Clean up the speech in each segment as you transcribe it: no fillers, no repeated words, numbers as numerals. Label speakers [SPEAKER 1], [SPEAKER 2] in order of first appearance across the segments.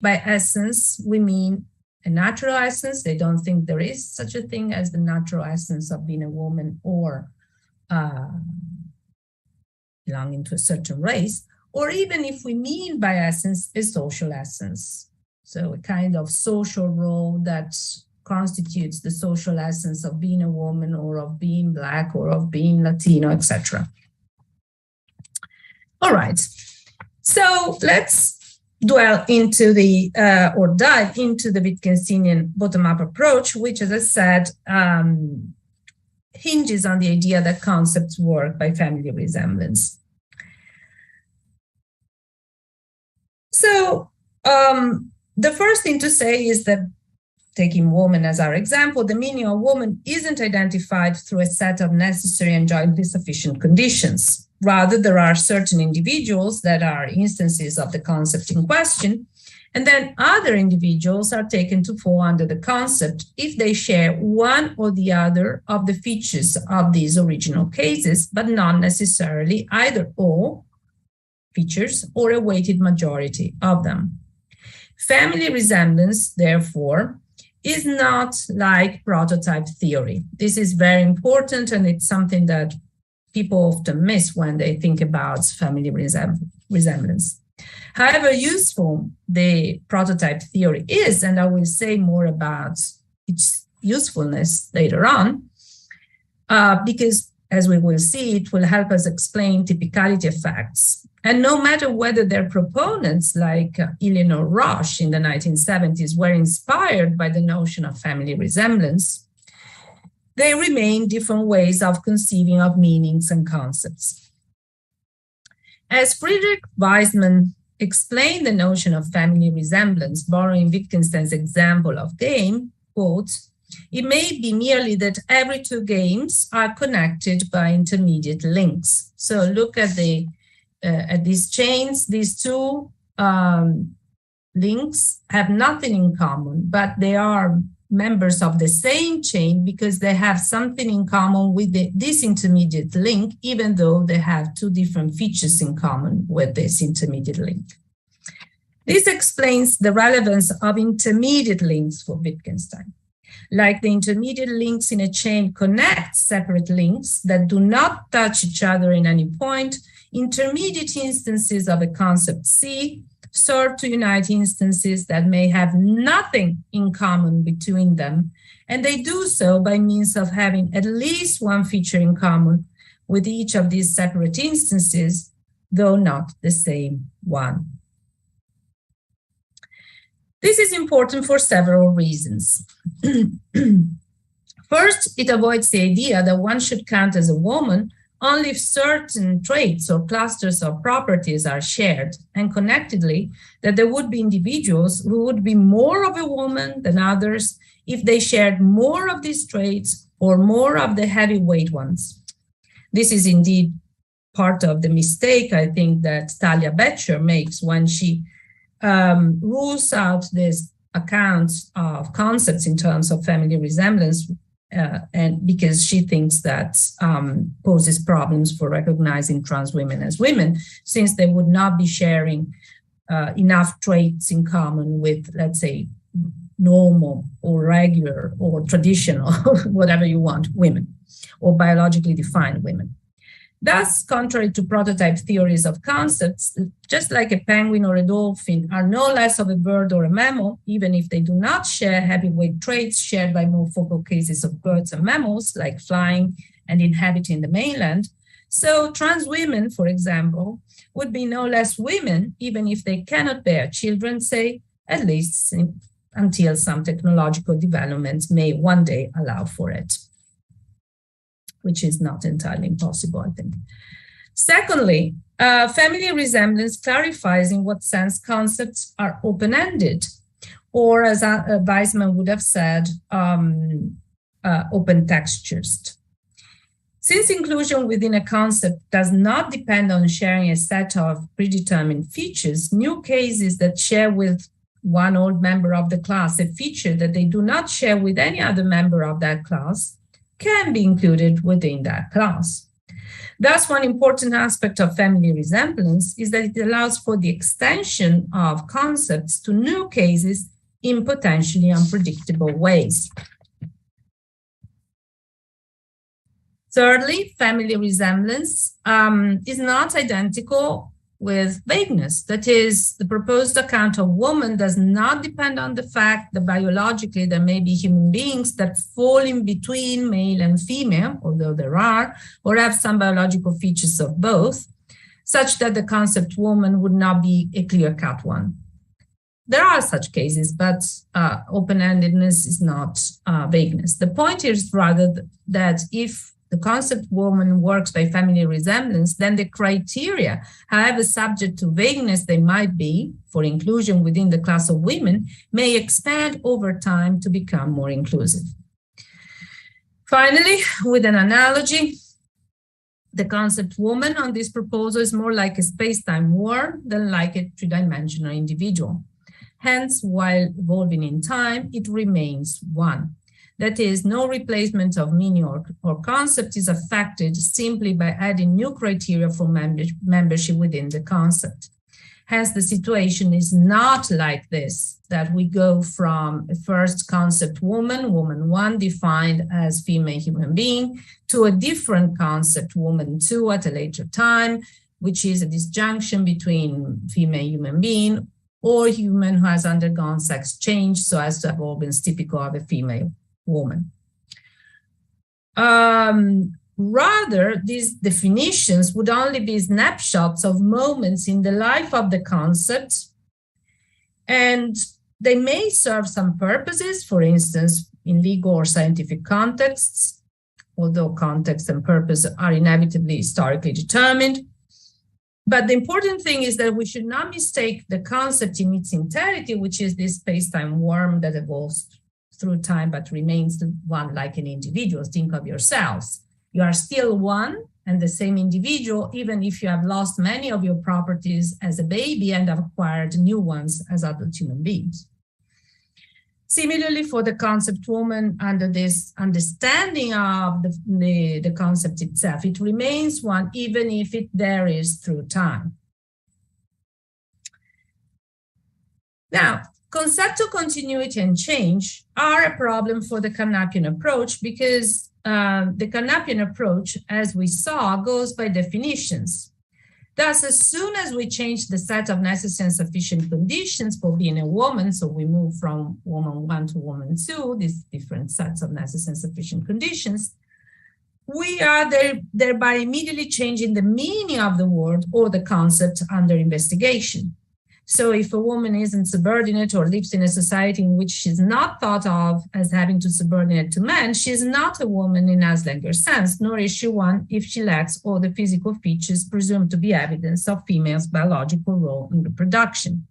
[SPEAKER 1] by essence, we mean a natural essence. They don't think there is such a thing as the natural essence of being a woman or belonging to a certain race, or even if we mean by essence a social essence. So a kind of social role that constitutes the social essence of being a woman or of being Black or of being Latino, etc. All right, so let's dwell into the, or dive into the Whitcanzinian bottom-up approach, which, as I said, hinges on the idea that concepts work by family resemblance. So the first thing to say is that, taking woman as our example, the meaning of woman isn't identified through a set of necessary and jointly sufficient conditions. Rather, there are certain individuals that are instances of the concept in question, and then other individuals are taken to fall under the concept if they share one or the other of the features of these original cases, but not necessarily either all features or a weighted majority of them. Family resemblance, therefore, is not like prototype theory. This is very important, and it's something that people often miss when they think about family resemblance. However useful the prototype theory is, and I will say more about its usefulness later on, because as we will see, it will help us explain typicality effects. And no matter whether their proponents, like Eleanor Roche in the 1970s, were inspired by the notion of family resemblance, they remain different ways of conceiving of meanings and concepts. As Friedrich Waismann explained the notion of family resemblance, borrowing Wittgenstein's example of game, quote, "It may be merely that every two games are connected by intermediate links." So look at these chains. These two links have nothing in common, but they are members of the same chain because they have something in common with this intermediate link, even though they have two different features in common with this intermediate link. This explains the relevance of intermediate links for Wittgenstein. Like the intermediate links in a chain connect separate links that do not touch each other in any point, intermediate instances of a concept C serve to unite instances that may have nothing in common between them, and they do so by means of having at least one feature in common with each of these separate instances, though not the same one. This is important for several reasons. First, it avoids the idea that one should count as a woman only if certain traits or clusters of properties are shared, and connectedly, that there would be individuals who would be more of a woman than others if they shared more of these traits or more of the heavyweight ones. This is indeed part of the mistake, I think, that Talia Becher makes when she rules out this account of concepts in terms of family resemblance, and because she thinks that poses problems for recognizing trans women as women, since they would not be sharing enough traits in common with, let's say, normal or regular or traditional, whatever you want, women, or biologically defined women. Thus, contrary to prototype theories of concepts, just like a penguin or a dolphin are no less of a bird or a mammal, even if they do not share heavyweight traits shared by more focal cases of birds and mammals, like flying and inhabiting the mainland. So trans women, for example, would be no less women, even if they cannot bear children, say, at least until some technological developments may one day allow for it, which is not entirely impossible, I think. Secondly, family resemblance clarifies in what sense concepts are open-ended, or as Waismann would have said, open textures. Since inclusion within a concept does not depend on sharing a set of predetermined features, new cases that share with one old member of the class a feature that they do not share with any other member of that class can be included within that class. Thus, one important aspect of family resemblance is that it allows for the extension of concepts to new cases in potentially unpredictable ways. Thirdly, family resemblance is not identical with vagueness. That is, the proposed account of woman does not depend on the fact that biologically there may be human beings that fall in between male and female, although there are, or have some biological features of both, such that the concept woman would not be a clear-cut one. There are such cases, but open-endedness is not vagueness. The point is rather that if the concept woman works by family resemblance, then the criteria, however subject to vagueness they might be for inclusion within the class of women, may expand over time to become more inclusive. Finally, with an analogy, the concept woman on this proposal is more like a space-time worm than like a three-dimensional individual. Hence, while evolving in time, it remains one. That is, no replacement of meaning or concept is affected simply by adding new criteria for membership within the concept. Hence, the situation is not like this, that we go from a first concept woman, woman one, defined as female human being, to a different concept, woman two, at a later time, which is a disjunction between female human being or human who has undergone sex change so as to have organs typical of a female woman. Rather, these definitions would only be snapshots of moments in the life of the concept, and they may serve some purposes, for instance, in legal or scientific contexts, although context and purpose are inevitably historically determined. But the important thing is that we should not mistake the concept in its entirety, which is this space-time worm that evolves through time but remains the one like an individual. Think of yourselves. You are still one and the same individual, even if you have lost many of your properties as a baby and have acquired new ones as adult human beings. Similarly, for the concept woman, under this understanding of the concept itself, it remains one even if it varies through time. Now, conceptual continuity and change are a problem for the Carnapian approach because the Carnapian approach, as we saw, goes by definitions. Thus, as soon as we change the set of necessary and sufficient conditions for being a woman, so we move from woman one to woman two, these different sets of necessary and sufficient conditions, we are thereby immediately changing the meaning of the word or the concept under investigation. So if a woman isn't subordinate or lives in a society in which she's not thought of as having to subordinate to men, she's not a woman in Aslanger's sense, nor is she one if she lacks all the physical features presumed to be evidence of females' biological role in reproduction.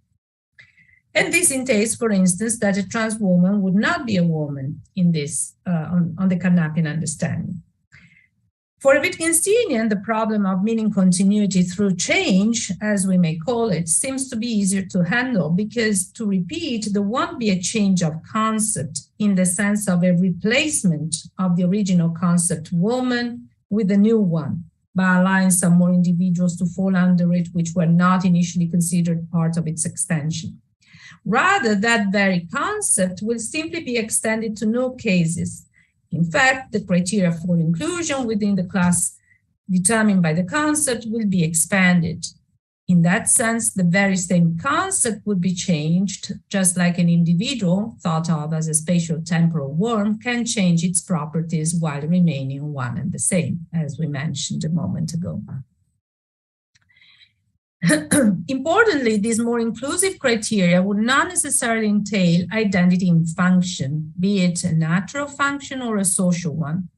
[SPEAKER 1] And this entails, for instance, that a trans woman would not be a woman in this, on the Carnapian understanding. For a Whitcanzinian, the problem of meaning continuity through change, as we may call it, seems to be easier to handle because, to repeat, there won't be a change of concept in the sense of a replacement of the original concept woman with a new one by allowing some more individuals to fall under it which were not initially considered part of its extension. Rather, that very concept will simply be extended to new cases. In fact, the criteria for inclusion within the class determined by the concept will be expanded. In that sense, the very same concept would be changed, just like an individual thought of as a spatial temporal worm can change its properties while remaining one and the same, as we mentioned a moment ago. Importantly, these more inclusive criteria would not necessarily entail identity in function, be it a natural function or a social one.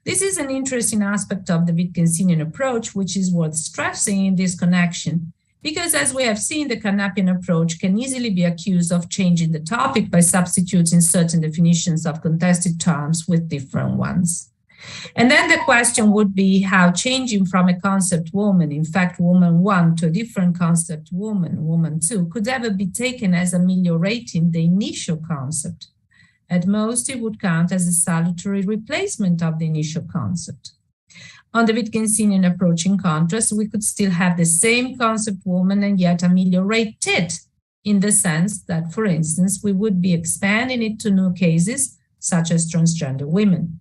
[SPEAKER 1] This is an interesting aspect of the Whitcanzinian approach, which is worth stressing in this connection, because as we have seen, the Carnapian approach can easily be accused of changing the topic by substituting certain definitions of contested terms with different ones. And then the question would be how changing from a concept woman, in fact, woman one, to a different concept woman, woman two, could ever be taken as ameliorating the initial concept. At most, it would count as a salutary replacement of the initial concept. On the Wittgensteinian approach, in contrast, we could still have the same concept woman and yet ameliorate it, in the sense that, for instance, we would be expanding it to new cases, such as transgender women.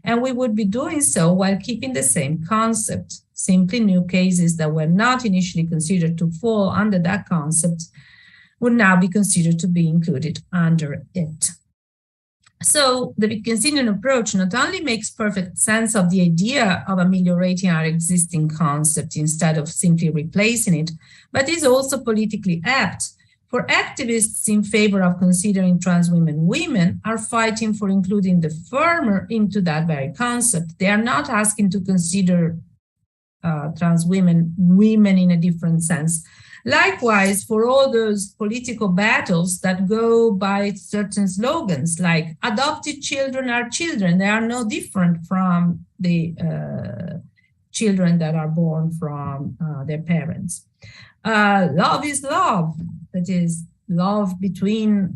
[SPEAKER 1] And we would be doing so while keeping the same concept. Simply new cases that were not initially considered to fall under that concept would now be considered to be included under it. So the Wittgensteinian approach not only makes perfect sense of the idea of ameliorating our existing concept instead of simply replacing it, but is also politically apt. For activists in favor of considering trans women women are fighting for including the former into that very concept. They are not asking to consider trans women women in a different sense. Likewise, for all those political battles that go by certain slogans like adopted children are children, they are no different from the children that are born from their parents. Love is love, that is love between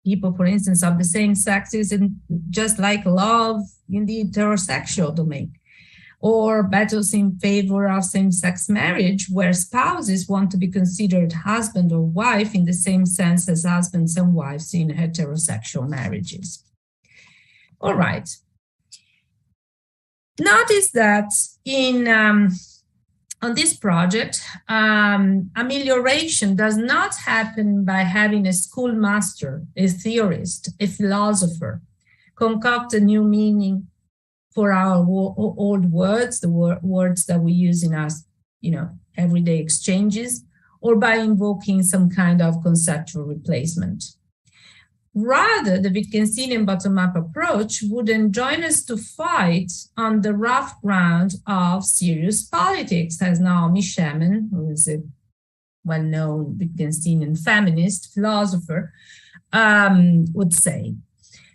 [SPEAKER 1] people, for instance, of the same sexes, and just like love in the heterosexual domain. Or battles in favor of same-sex marriage, where spouses want to be considered husband or wife in the same sense as husbands and wives in heterosexual marriages. All right. Notice that on this project, amelioration does not happen by having a schoolmaster, a theorist, a philosopher, concoct a new meaning for our old words, the words that we use in our, everyday exchanges, or by invoking some kind of conceptual replacement. Rather, the Wittgensteinian bottom-up approach would enjoin us to fight on the rough ground of serious politics, as Naomi Shemin, who is a well-known Wittgensteinian feminist philosopher, would say.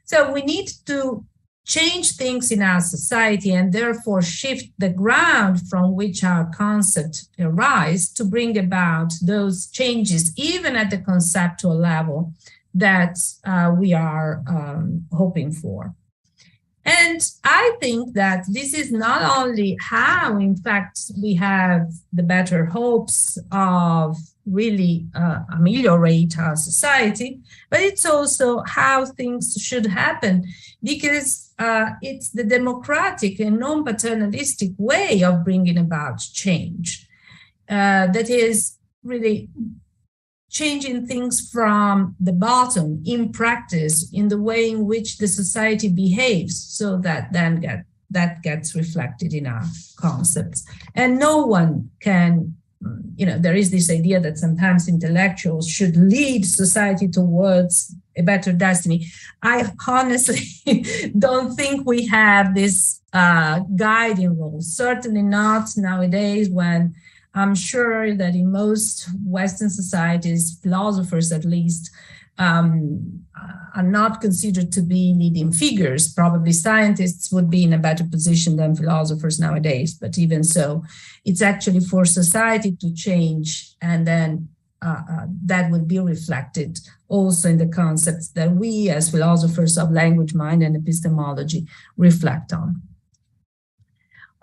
[SPEAKER 1] So we need to change things in our society and therefore shift the ground from which our concept arise to bring about those changes, even at the conceptual level, that we are hoping for. And I think that this is not only how, in fact, we have the better hopes of really ameliorate our society, but it's also how things should happen, because it's the democratic and non-paternalistic way of bringing about change that is really changing things from the bottom in practice, in the way in which the society behaves, so that then that gets reflected in our concepts. And no one can, there is this idea that sometimes intellectuals should lead society towards a better destiny. I honestly don't think we have this guiding role, certainly not nowadays, when I'm sure that in most Western societies, philosophers at least, are not considered to be leading figures. Probably scientists would be in a better position than philosophers nowadays, but even so, it's actually for society to change, and then that would be reflected also in the concepts that we as philosophers of language, mind, and epistemology reflect on.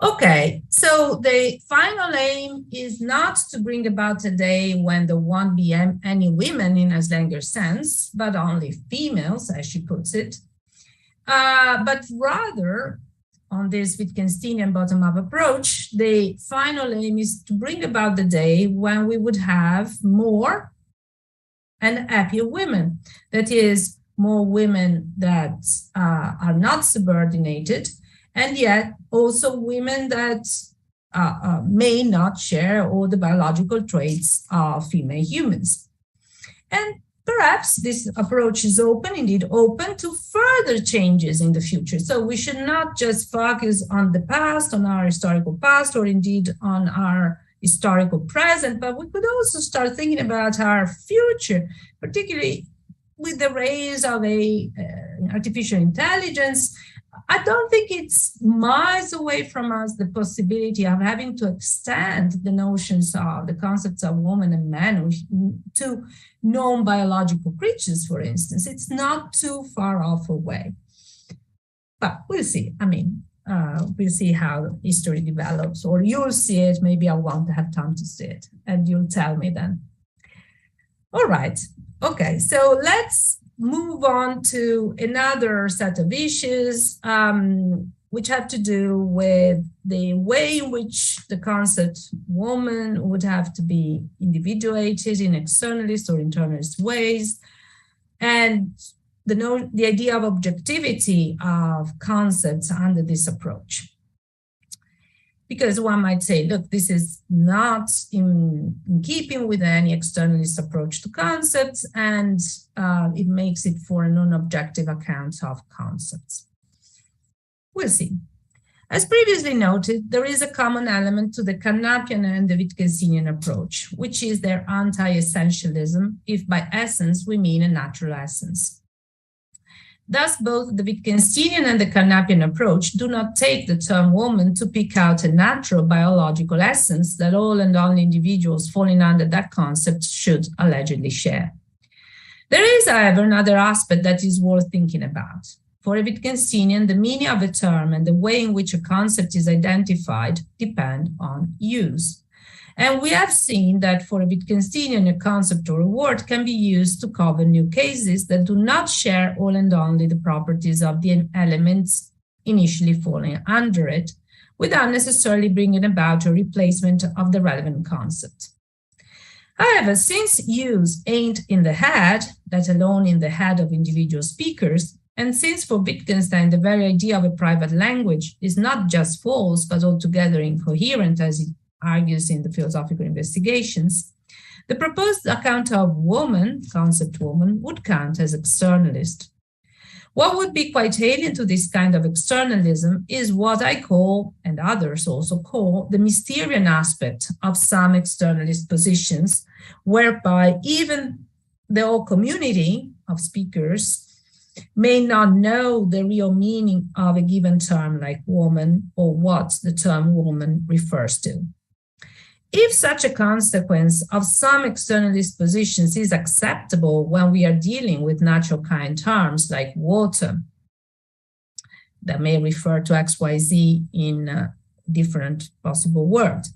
[SPEAKER 1] Okay, so the final aim is not to bring about a day when there won't be any women in a Slanger sense, but only females, as she puts it, but rather, on this Wittgensteinian bottom-up approach, the final aim is to bring about the day when we would have more and happier women. That is, more women that are not subordinated, and yet also women that may not share all the biological traits of female humans. And perhaps this approach is indeed open to further changes in the future. So we should not just focus on the past, on our historical past, or indeed on our historical present, but we could also start thinking about our future, particularly with the rise of artificial intelligence. I don't think it's miles away from us the possibility of having to extend the notions of the concepts of woman and man to non-biological creatures, for instance. It's not too far off away. But we'll see. I mean, we'll see how history develops, or you'll see it. Maybe I won't have time to see it, and you'll tell me then. All right. Okay, so let's move on to another set of issues, which have to do with the way in which the concept woman would have to be individuated in externalist or internalist ways, and the idea of objectivity of concepts under this approach. Because one might say, look, this is not in keeping with any externalist approach to concepts, and it makes it for a non-objective account of concepts. We'll see. As previously noted, there is a common element to the Carnapian and the Whitcanzinian approach, which is their anti-essentialism, if by essence we mean a natural essence. Thus, both the Wittgensteinian and the Carnapian approach do not take the term woman to pick out a natural biological essence that all and only individuals falling under that concept should allegedly share. There is, however, another aspect that is worth thinking about. For a Wittgensteinian, the meaning of a term and the way in which a concept is identified depend on use. And we have seen that for a Wittgensteinian, a concept or a word can be used to cover new cases that do not share all and only the properties of the elements initially falling under it, without necessarily bringing about a replacement of the relevant concept. However, since use ain't in the head, let alone in the head of individual speakers, and since for Wittgenstein the very idea of a private language is not just false, but altogether incoherent, as it argues in the Philosophical Investigations, the proposed account of woman, concept woman, would count as externalist. What would be quite alien to this kind of externalism is what I call, and others also call, the Mysterian aspect of some externalist positions, whereby even the whole community of speakers may not know the real meaning of a given term like woman or what the term woman refers to. If such a consequence of some externalist positions is acceptable when we are dealing with natural kind terms like water, that may refer to XYZ in a different possible word,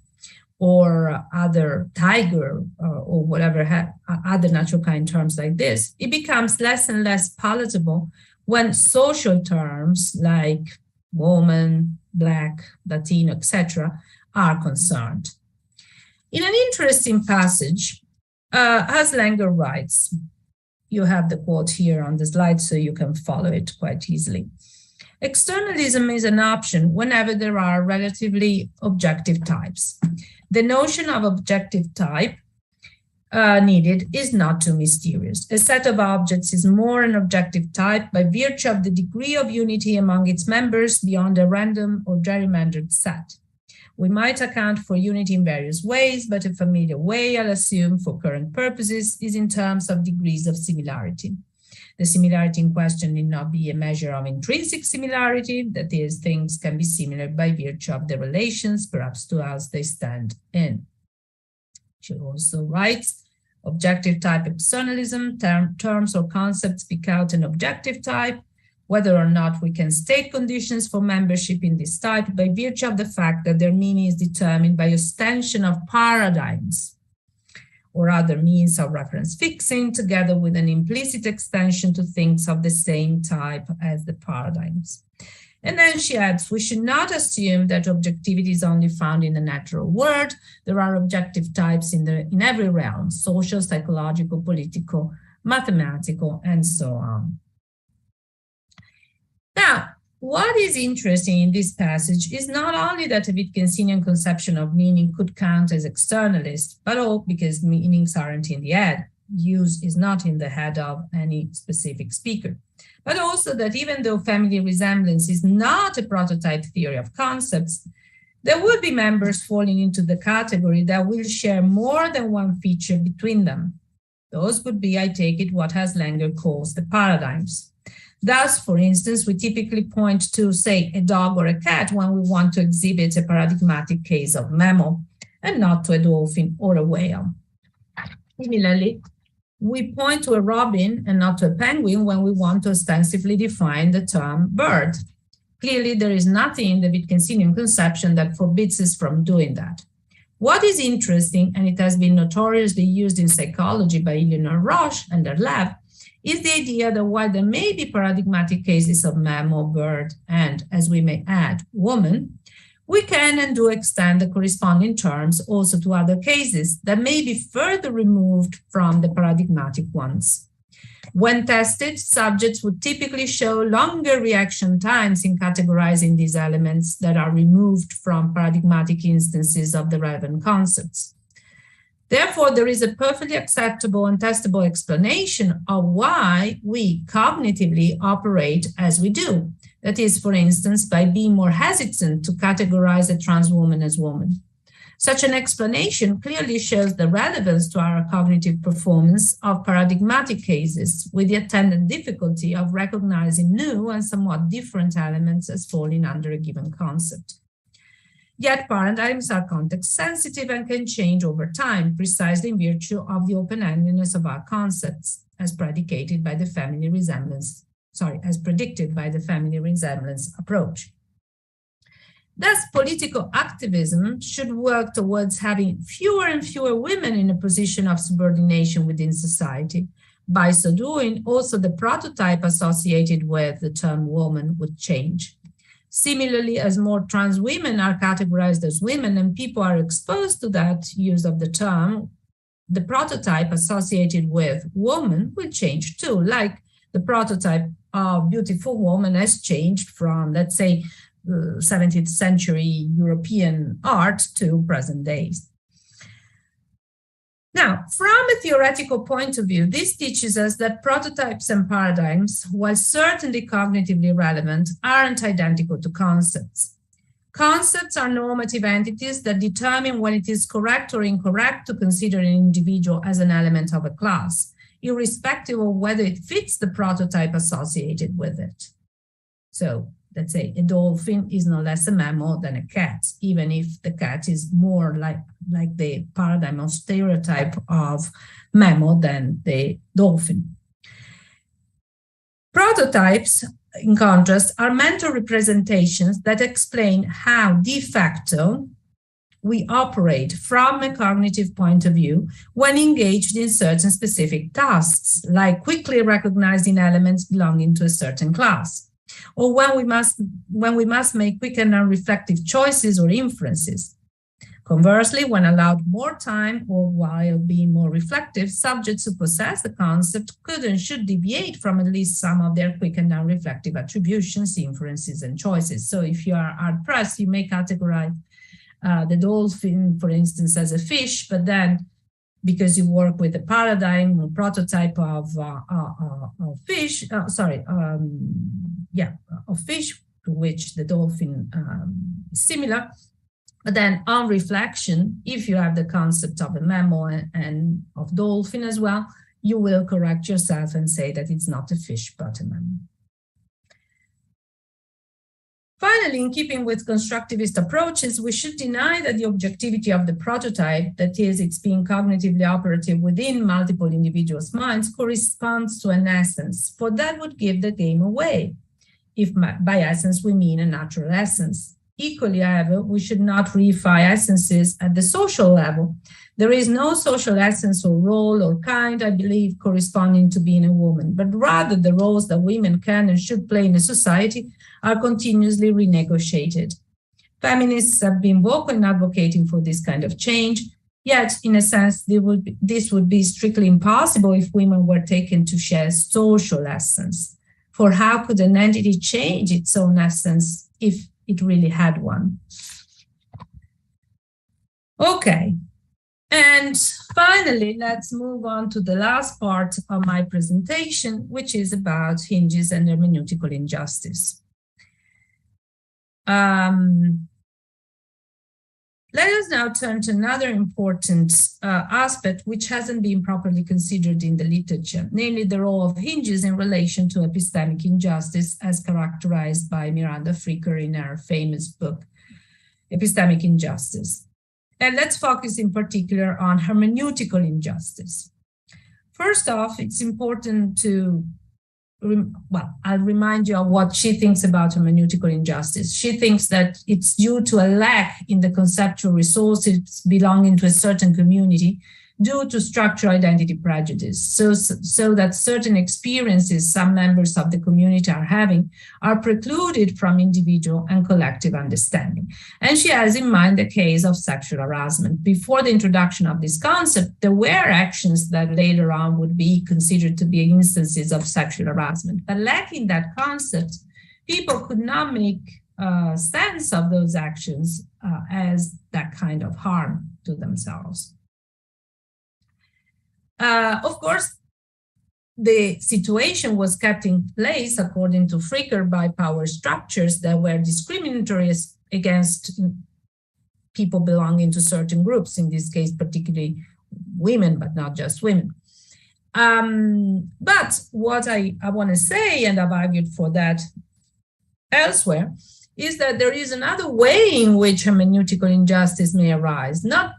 [SPEAKER 1] or other tiger or whatever, other natural kind terms like this, it becomes less and less palatable when social terms like woman, black, Latino, etc. are concerned. In an interesting passage, as Langer writes, you have the quote here on the slide so you can follow it quite easily. Externalism is an option whenever there are relatively objective types. The notion of objective type needed is not too mysterious. A set of objects is more an objective type by virtue of the degree of unity among its members beyond a random or gerrymandered set. We might account for unity in various ways, but a familiar way, I'll assume for current purposes, is in terms of degrees of similarity. The similarity in question need not be a measure of intrinsic similarity, that is, things can be similar by virtue of their relations, perhaps to us they stand in. She also writes, objective type externalism, terms or concepts pick out an objective type, whether or not we can state conditions for membership in this type by virtue of the fact that their meaning is determined by extension of paradigms or other means of reference fixing, together with an implicit extension to things of the same type as the paradigms. And then she adds, we should not assume that objectivity is only found in the natural world. There are objective types in every realm, social, psychological, political, mathematical, and so on. Now, what is interesting in this passage is not only that a Wittgensteinian conception of meaning could count as externalist, but all because meanings aren't in the head, use is not in the head of any specific speaker, but also that even though family resemblance is not a prototype theory of concepts, there would be members falling into the category that will share more than one feature between them. Those would be, I take it, what Langer calls the paradigms. Thus, for instance, we typically point to, say, a dog or a cat when we want to exhibit a paradigmatic case of mammal, and not to a dolphin or a whale. Similarly, we point to a robin and not to a penguin when we want to ostensibly define the term bird. Clearly, there is nothing in the Whitcanzinian conception that forbids us from doing that. What is interesting, and it has been notoriously used in psychology by Eleanor Roche and their lab, is the idea that while there may be paradigmatic cases of mammal, bird, and, as we may add, woman, we can and do extend the corresponding terms also to other cases that may be further removed from the paradigmatic ones. When tested, subjects would typically show longer reaction times in categorizing these elements that are removed from paradigmatic instances of the relevant concepts. Therefore, there is a perfectly acceptable and testable explanation of why we cognitively operate as we do. That is, for instance, by being more hesitant to categorize a trans woman as woman. Such an explanation clearly shows the relevance to our cognitive performance of paradigmatic cases, with the attendant difficulty of recognizing new and somewhat different elements as falling under a given concept. Yet paradigms are context sensitive and can change over time, precisely in virtue of the open-endedness of our concepts, as predicted by the family resemblance approach. Thus, political activism should work towards having fewer and fewer women in a position of subordination within society. By so doing, also the prototype associated with the term woman would change. Similarly, as more trans women are categorized as women and people are exposed to that use of the term, the prototype associated with woman will change too, like the prototype of beautiful woman has changed from, let's say, 17th century European art to present days. Now, from a theoretical point of view, this teaches us that prototypes and paradigms, while certainly cognitively relevant, aren't identical to concepts. Concepts are normative entities that determine when it is correct or incorrect to consider an individual as an element of a class, irrespective of whether it fits the prototype associated with it. So, let's say a dolphin is no less a mammal than a cat, even if the cat is more like the paradigm or stereotype of mammal than the dolphin. Prototypes, in contrast, are mental representations that explain how de facto we operate from a cognitive point of view when engaged in certain specific tasks, like quickly recognizing elements belonging to a certain class, or when we must make quick and non-reflective choices or inferences. Conversely, when allowed more time or while being more reflective, subjects who possess the concept could and should deviate from at least some of their quick and non-reflective attributions, inferences, and choices. So if you are hard-pressed, you may categorize the dolphin, for instance, as a fish, but then because you work with a paradigm or prototype of fish, of fish, to which the dolphin is similar. But then on reflection, if you have the concept of a mammal and of dolphin as well, you will correct yourself and say that it's not a fish, but a mammal. Finally, in keeping with constructivist approaches, we should deny that the objectivity of the prototype, that is, it's being cognitively operative within multiple individuals' minds, corresponds to an essence, for that would give the game away, if by essence we mean a natural essence. Equally, however, we should not reify essences at the social level. There is no social essence or role or kind, I believe, corresponding to being a woman, but rather the roles that women can and should play in a society are continuously renegotiated. Feminists have been vocal in advocating for this kind of change, yet, in a sense, this would be strictly impossible if women were taken to share social essence. For how could an entity change its own essence if it really had one? Okay. And finally, let's move on to the last part of my presentation, which is about hinges and hermeneutical injustice. Let us now turn to another important aspect which hasn't been properly considered in the literature, namely the role of hinges in relation to epistemic injustice as characterized by Miranda Fricker in her famous book, Epistemic Injustice. And let's focus in particular on hermeneutical injustice. First off, it's important to well, I'll remind you of what she thinks about hermeneutical injustice. She thinks that it's due to a lack in the conceptual resources belonging to a certain community due to structural identity prejudice, so that certain experiences some members of the community are having are precluded from individual and collective understanding. And she has in mind the case of sexual harassment. Before the introduction of this concept, there were actions that later on would be considered to be instances of sexual harassment. But lacking that concept, people could not make sense of those actions as that kind of harm to themselves. Of course, the situation was kept in place, according to Fricker, by power structures that were discriminatory against people belonging to certain groups, in this case, particularly women, but not just women. But what I want to say, and I've argued for that elsewhere, is that there is another way in which hermeneutical injustice may arise, not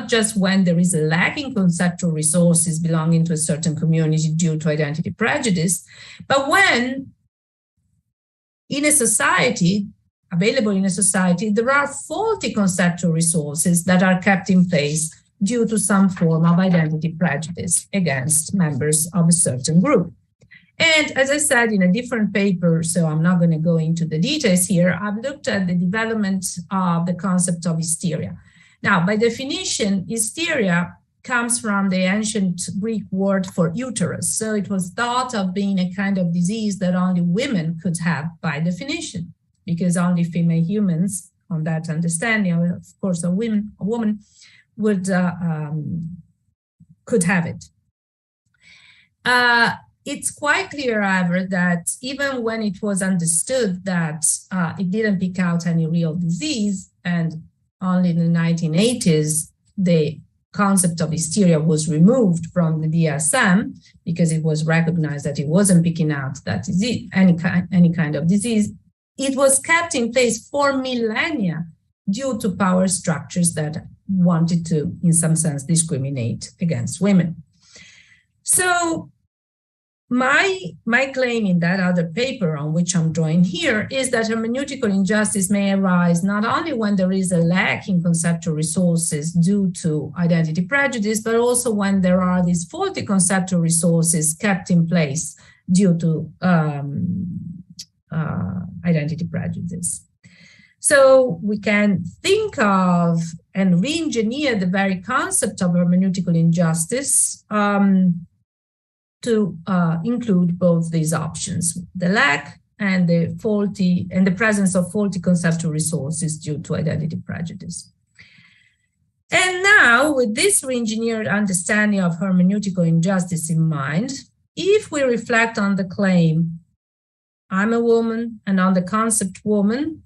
[SPEAKER 1] just when there is a lack in conceptual resources belonging to a certain community due to identity prejudice, but when in a society, available in a society, there are faulty conceptual resources that are kept in place due to some form of identity prejudice against members of a certain group. And as I said in a different paper, so I'm not going to go into the details here, I've looked at the development of the concept of hysteria. Now, by definition, hysteria comes from the ancient Greek word for uterus. So it was thought of being a kind of disease that only women could have by definition, because only female humans, on that understanding, of course, a woman would could have it. It's quite clear, however, that even when it was understood that it didn't pick out any real disease, and only in the 1980s, the concept of hysteria was removed from the DSM because it was recognized that it wasn't picking out that disease, any kind of disease, it was kept in place for millennia due to power structures that wanted to, in some sense, discriminate against women. So my claim in that other paper on which I'm drawing here is that hermeneutical injustice may arise not only when there is a lack in conceptual resources due to identity prejudice, but also when there are these faulty conceptual resources kept in place due to identity prejudice. So we can think of and re-engineer the very concept of hermeneutical injustice to include both these options, the lack and the faulty and the presence of faulty conceptual resources due to identity prejudice. And now, with this re-engineered understanding of hermeneutical injustice in mind, if we reflect on the claim, I'm a woman, and on the concept woman,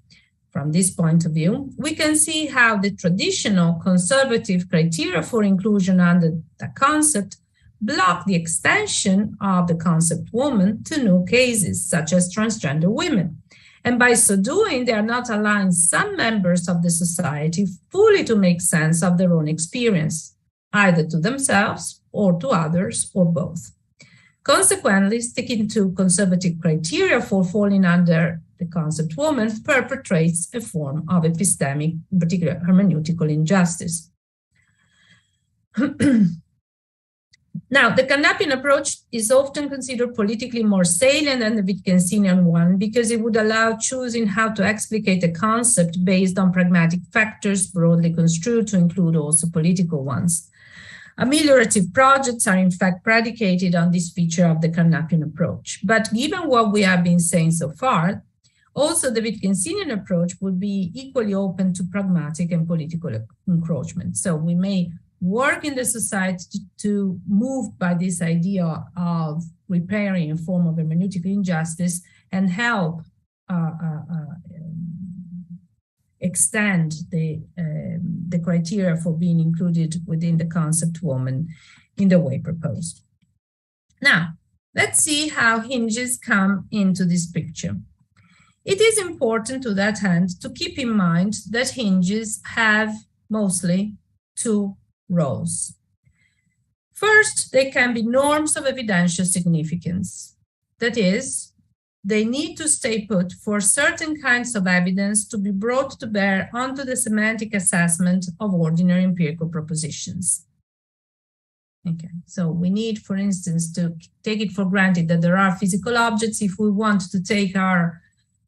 [SPEAKER 1] from this point of view, we can see how the traditional conservative criteria for inclusion under the concept block the extension of the concept woman to new cases, such as transgender women. And by so doing, they are not allowing some members of the society fully to make sense of their own experience, either to themselves or to others or both. Consequently, sticking to conservative criteria for falling under the concept woman perpetrates a form of epistemic, in particular hermeneutical injustice. Now, the Carnapian approach is often considered politically more salient than the Whitcanzinian one because it would allow choosing how to explicate a concept based on pragmatic factors broadly construed to include also political ones. Ameliorative projects are in fact predicated on this feature of the Carnapian approach. But given what we have been saying so far, also the Whitcanzinian approach would be equally open to pragmatic and political encroachment. So we may work in the society to move by this idea of repairing a form of hermeneutical injustice and help extend the criteria for being included within the concept woman in the way proposed. Now, let's see how hinges come into this picture. It is important to that end to keep in mind that hinges have mostly two roles. First, they can be norms of evidential significance. That is, they need to stay put for certain kinds of evidence to be brought to bear onto the semantic assessment of ordinary empirical propositions. Okay, so we need, for instance, to take it for granted that there are physical objects if we want to take our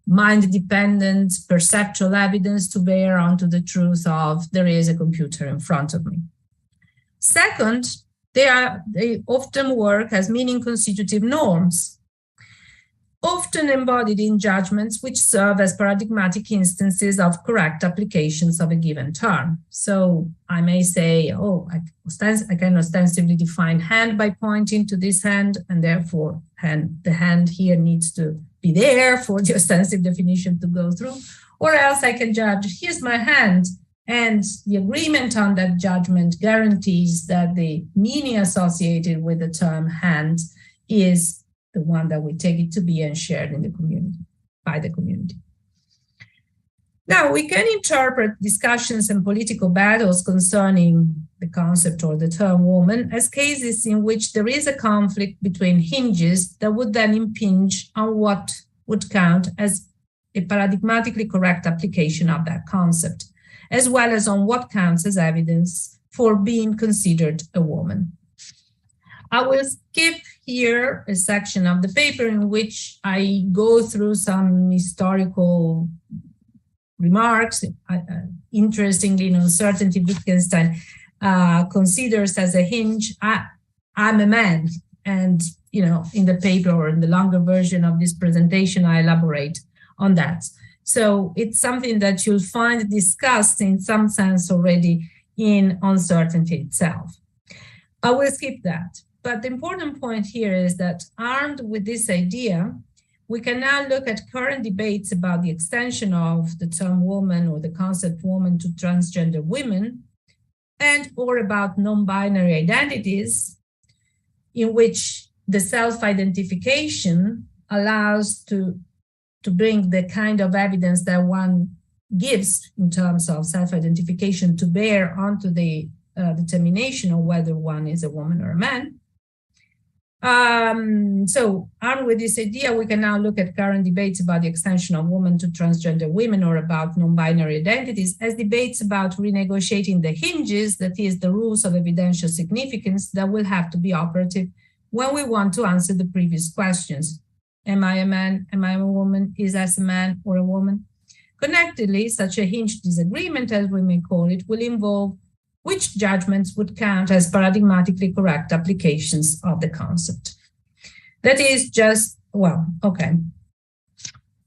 [SPEAKER 1] mind-dependent perceptual evidence to bear onto the truth of there is a computer in front of me. Second, they often work as meaning-constitutive norms, often embodied in judgments which serve as paradigmatic instances of correct applications of a given term. So I may say, oh, I can ostensibly define hand by pointing to this hand, and therefore the hand here needs to be there for the ostensive definition to go through. Or else I can judge, here's my hand, and the agreement on that judgment guarantees that the meaning associated with the term hand is the one that we take it to be and shared in the community, by the community. Now, we can interpret discussions and political battles concerning the concept or the term woman as cases in which there is a conflict between hinges that would then impinge on what would count as a paradigmatically correct application of that concept, as well as on what counts as evidence for being considered a woman. I will skip here a section of the paper in which I go through some historical remarks. Interestingly, in Uncertainty, Wittgenstein considers as a hinge, I'm a man. And, in the paper or in the longer version of this presentation, I elaborate on that. So it's something that you'll find discussed in some sense already in Uncertainty itself. I will skip that. But the important point here is that armed with this idea, we can now look at current debates about the extension of the term woman or the concept woman to transgender women, and or about non-binary identities in which the self-identification allows to bring the kind of evidence that one gives in terms of self-identification to bear onto the determination of whether one is a woman or a man. So armed with this idea, we can now look at current debates about the extension of women to transgender women or about non-binary identities as debates about renegotiating the hinges, that is, the rules of evidential significance that will have to be operative when we want to answer the previous questions. Am I a man? Am I a woman? Is S a man or a woman? Connectedly, such a hinge disagreement, as we may call it, will involve which judgments would count as paradigmatically correct applications of the concept. That is just,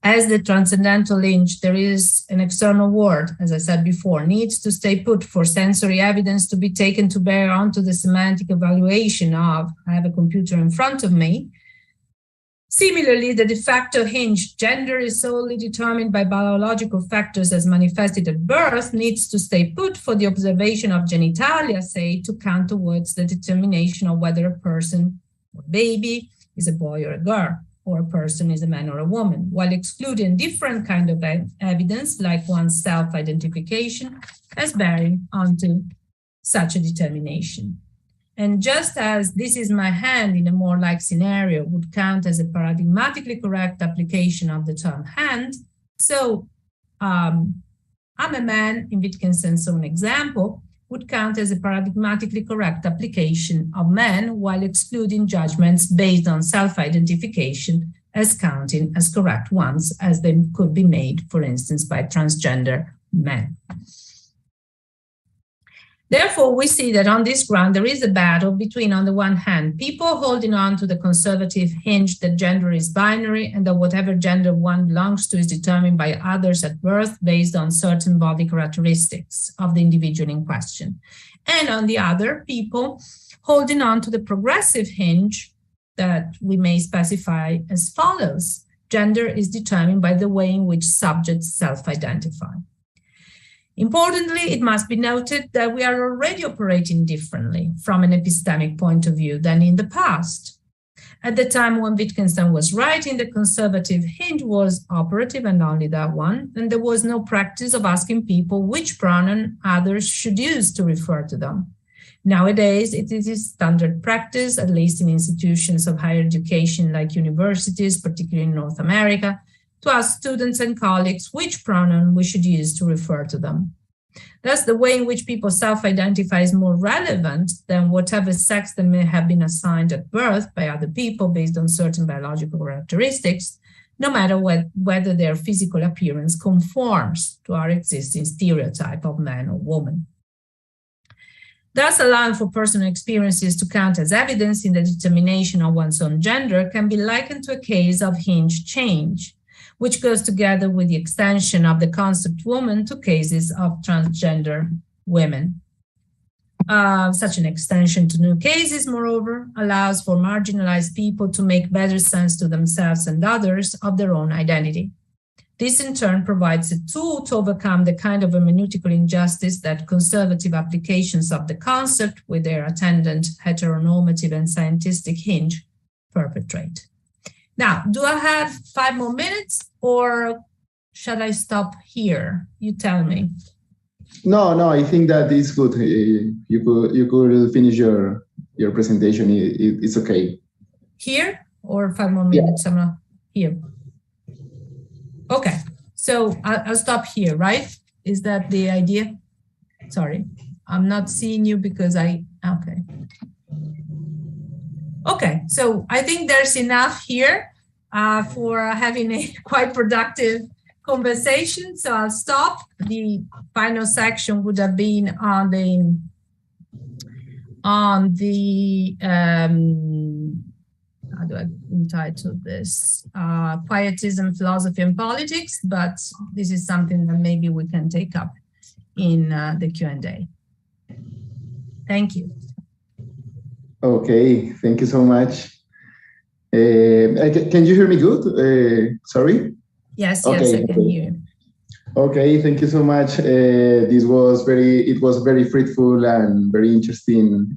[SPEAKER 1] As the transcendental hinge, there is an external word, as I said before, needs to stay put for sensory evidence to be taken to bear onto the semantic evaluation of, I have a computer in front of me. Similarly, the de facto hinge, gender is solely determined by biological factors as manifested at birth, needs to stay put for the observation of genitalia, say, to count towards the determination of whether a person or baby is a boy or a girl, or a person is a man or a woman, while excluding different kind of evidence, like one's self-identification, as bearing onto such a determination. And just as this is my hand in a more like scenario would count as a paradigmatically correct application of the term hand, so I'm a man in Wittgenstein's own example would count as a paradigmatically correct application of man while excluding judgments based on self-identification as counting as correct ones as they could be made, for instance, by transgender men. Therefore, we see that on this ground, there is a battle between, on the one hand, people holding on to the conservative hinge that gender is binary and that whatever gender one belongs to is determined by others at birth based on certain body characteristics of the individual in question. And on the other, people holding on to the progressive hinge that we may specify as follows. Gender is determined by the way in which subjects self-identify. Importantly, it must be noted that we are already operating differently from an epistemic point of view than in the past. At the time when Wittgenstein was writing, the conservative hinge was operative and only that one, and there was no practice of asking people which pronoun others should use to refer to them. Nowadays, it is standard practice, at least in institutions of higher education like universities, particularly in North America, to ask students and colleagues which pronoun we should use to refer to them. Thus, the way in which people self-identify is more relevant than whatever sex they may have been assigned at birth by other people based on certain biological characteristics, no matter whether their physical appearance conforms to our existing stereotype of man or woman. Thus, allowing for personal experiences to count as evidence in the determination of one's own gender can be likened to a case of hinge change, which goes together with the extension of the concept woman to cases of transgender women. Such an extension to new cases, moreover, allows for marginalized people to make better sense to themselves and others of their own identity. This, in turn, provides a tool to overcome the kind of hermeneutical injustice that conservative applications of the concept, with their attendant heteronormative and scientific hinge, perpetrate. Now, do I have 5 more minutes, or shall I stop here? You tell me.
[SPEAKER 2] No, I think that is good. You could finish your presentation. It's okay.
[SPEAKER 1] Here, or 5 more minutes? Yeah. I'm not here. Okay, so I'll stop here, right? Is that the idea? Sorry, I'm not seeing you because okay. Okay, so I think there's enough here for having a quite productive conversation. So I'll stop. The final section would have been on the how do I entitle this? Quietism, Philosophy, and Politics, but this is something that maybe we can take up in the Q&A. Thank you.
[SPEAKER 2] Okay, thank you so much. Can you hear me good? Sorry?
[SPEAKER 1] Yes, okay, yes, I can hear you.
[SPEAKER 2] Okay, thank you so much. It was very fruitful and very interesting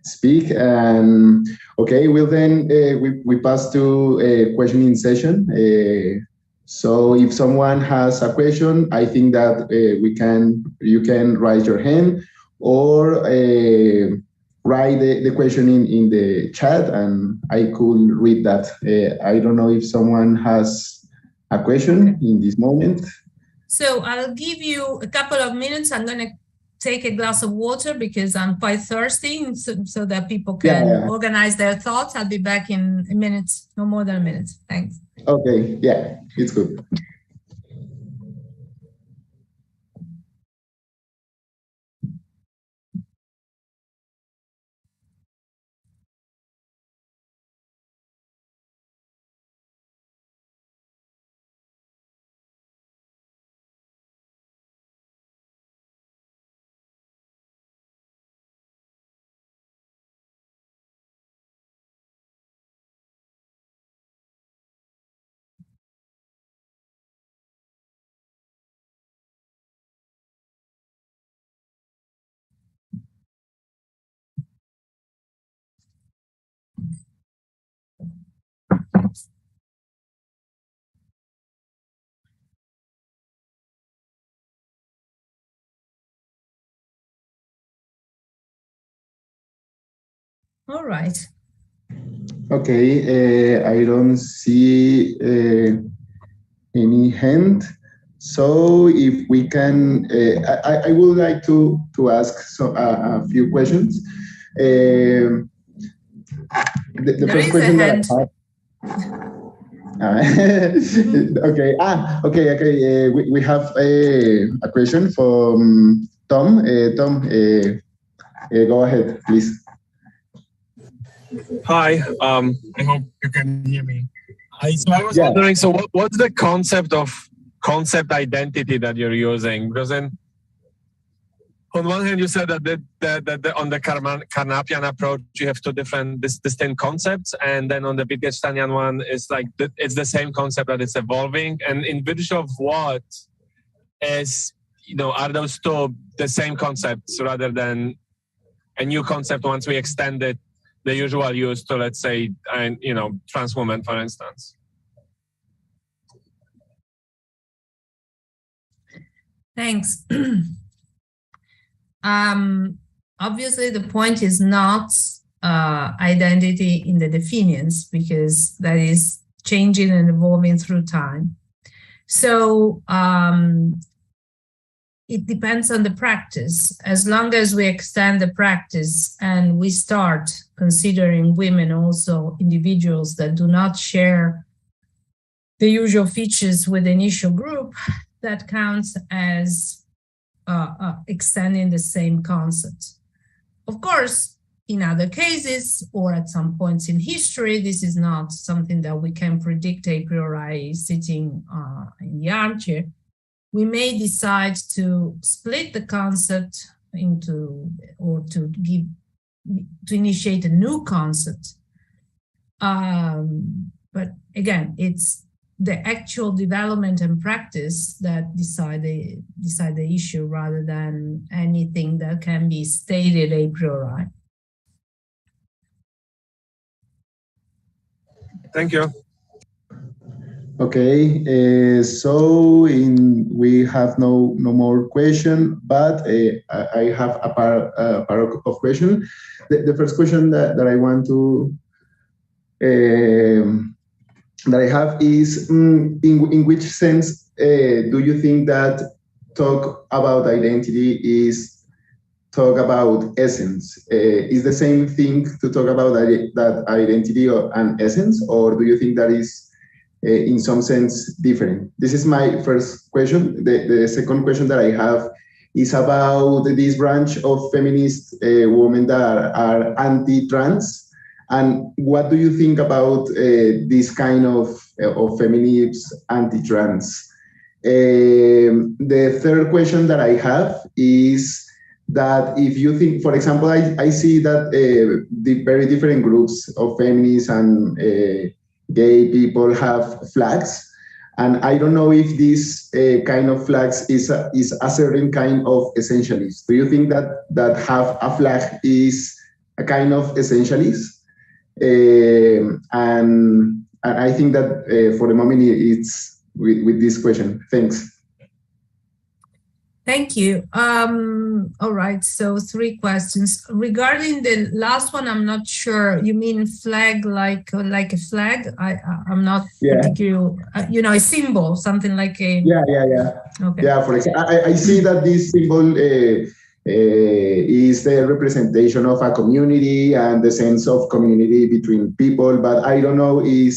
[SPEAKER 2] speak. And okay, well then we pass to a questioning session. So if someone has a question, I think that you can raise your hand or write the question in the chat, and I could read that. I don't know if someone has a question in this moment.
[SPEAKER 1] So I'll give you a couple of minutes. I'm going to take a glass of water because I'm quite thirsty, so that people can organize their thoughts. I'll be back in a minute, no more than a minute. Thanks.
[SPEAKER 2] Okay, yeah, it's good.
[SPEAKER 1] All right.
[SPEAKER 2] Okay, I don't see any hand. So if we can, I would like to ask a few questions. The first question that I have. Okay. Okay. We have a question from Tom. Tom, go ahead, please.
[SPEAKER 3] Hi. I hope you can hear me. So I was wondering. So what's the concept of concept identity that you're using? Because then, on one hand, you said that on the Carnapian approach, you have two different distinct concepts, and then on the Wittgensteinian one, it's like it's the same concept that it's evolving. And in virtue of what are those two the same concepts rather than a new concept once we extend it, the usual use to, let's say, trans woman, for instance?
[SPEAKER 1] Thanks. Obviously, the point is not identity in the definitions, because that is changing and evolving through time. So it depends on the practice. As long as we extend the practice and we start considering women also individuals that do not share the usual features with the initial group, that counts as extending the same concept. Of course, in other cases, or at some points in history, this is not something that we can predict a priori sitting in the armchair. We may decide to split the concept into, or to initiate a new concept. But again, it's the actual development and practice that decide the issue, rather than anything that can be stated a priori.
[SPEAKER 3] Thank you.
[SPEAKER 2] Okay, so we have no more question, but I have a pair of questions. The first question that I want to that I have is in which sense do you think that talk about identity is talk about essence? Is the same thing to talk about that identity and essence, or do you think that is in some sense different? This is my first question. The second question that I have is about this branch of feminist women that are anti-trans, and what do you think about this kind of feminists anti-trans? The third question that I have is that if you think, for example, I see that the very different groups of feminists and gay people have flags, and I don't know if this kind of flags is a certain kind of essentialist. Do you think that have a flag is a kind of essentialist? And I think that for the moment it's with this question. Thanks.
[SPEAKER 1] Thank you. All right, so 3 questions. Regarding the last one, I'm not sure. You mean flag like a flag? I'm not particular. A symbol, something like a.
[SPEAKER 2] Yeah.
[SPEAKER 1] Okay.
[SPEAKER 2] Yeah, for example, I see that this symbol is the representation of a community and the sense of community between people, but I don't know if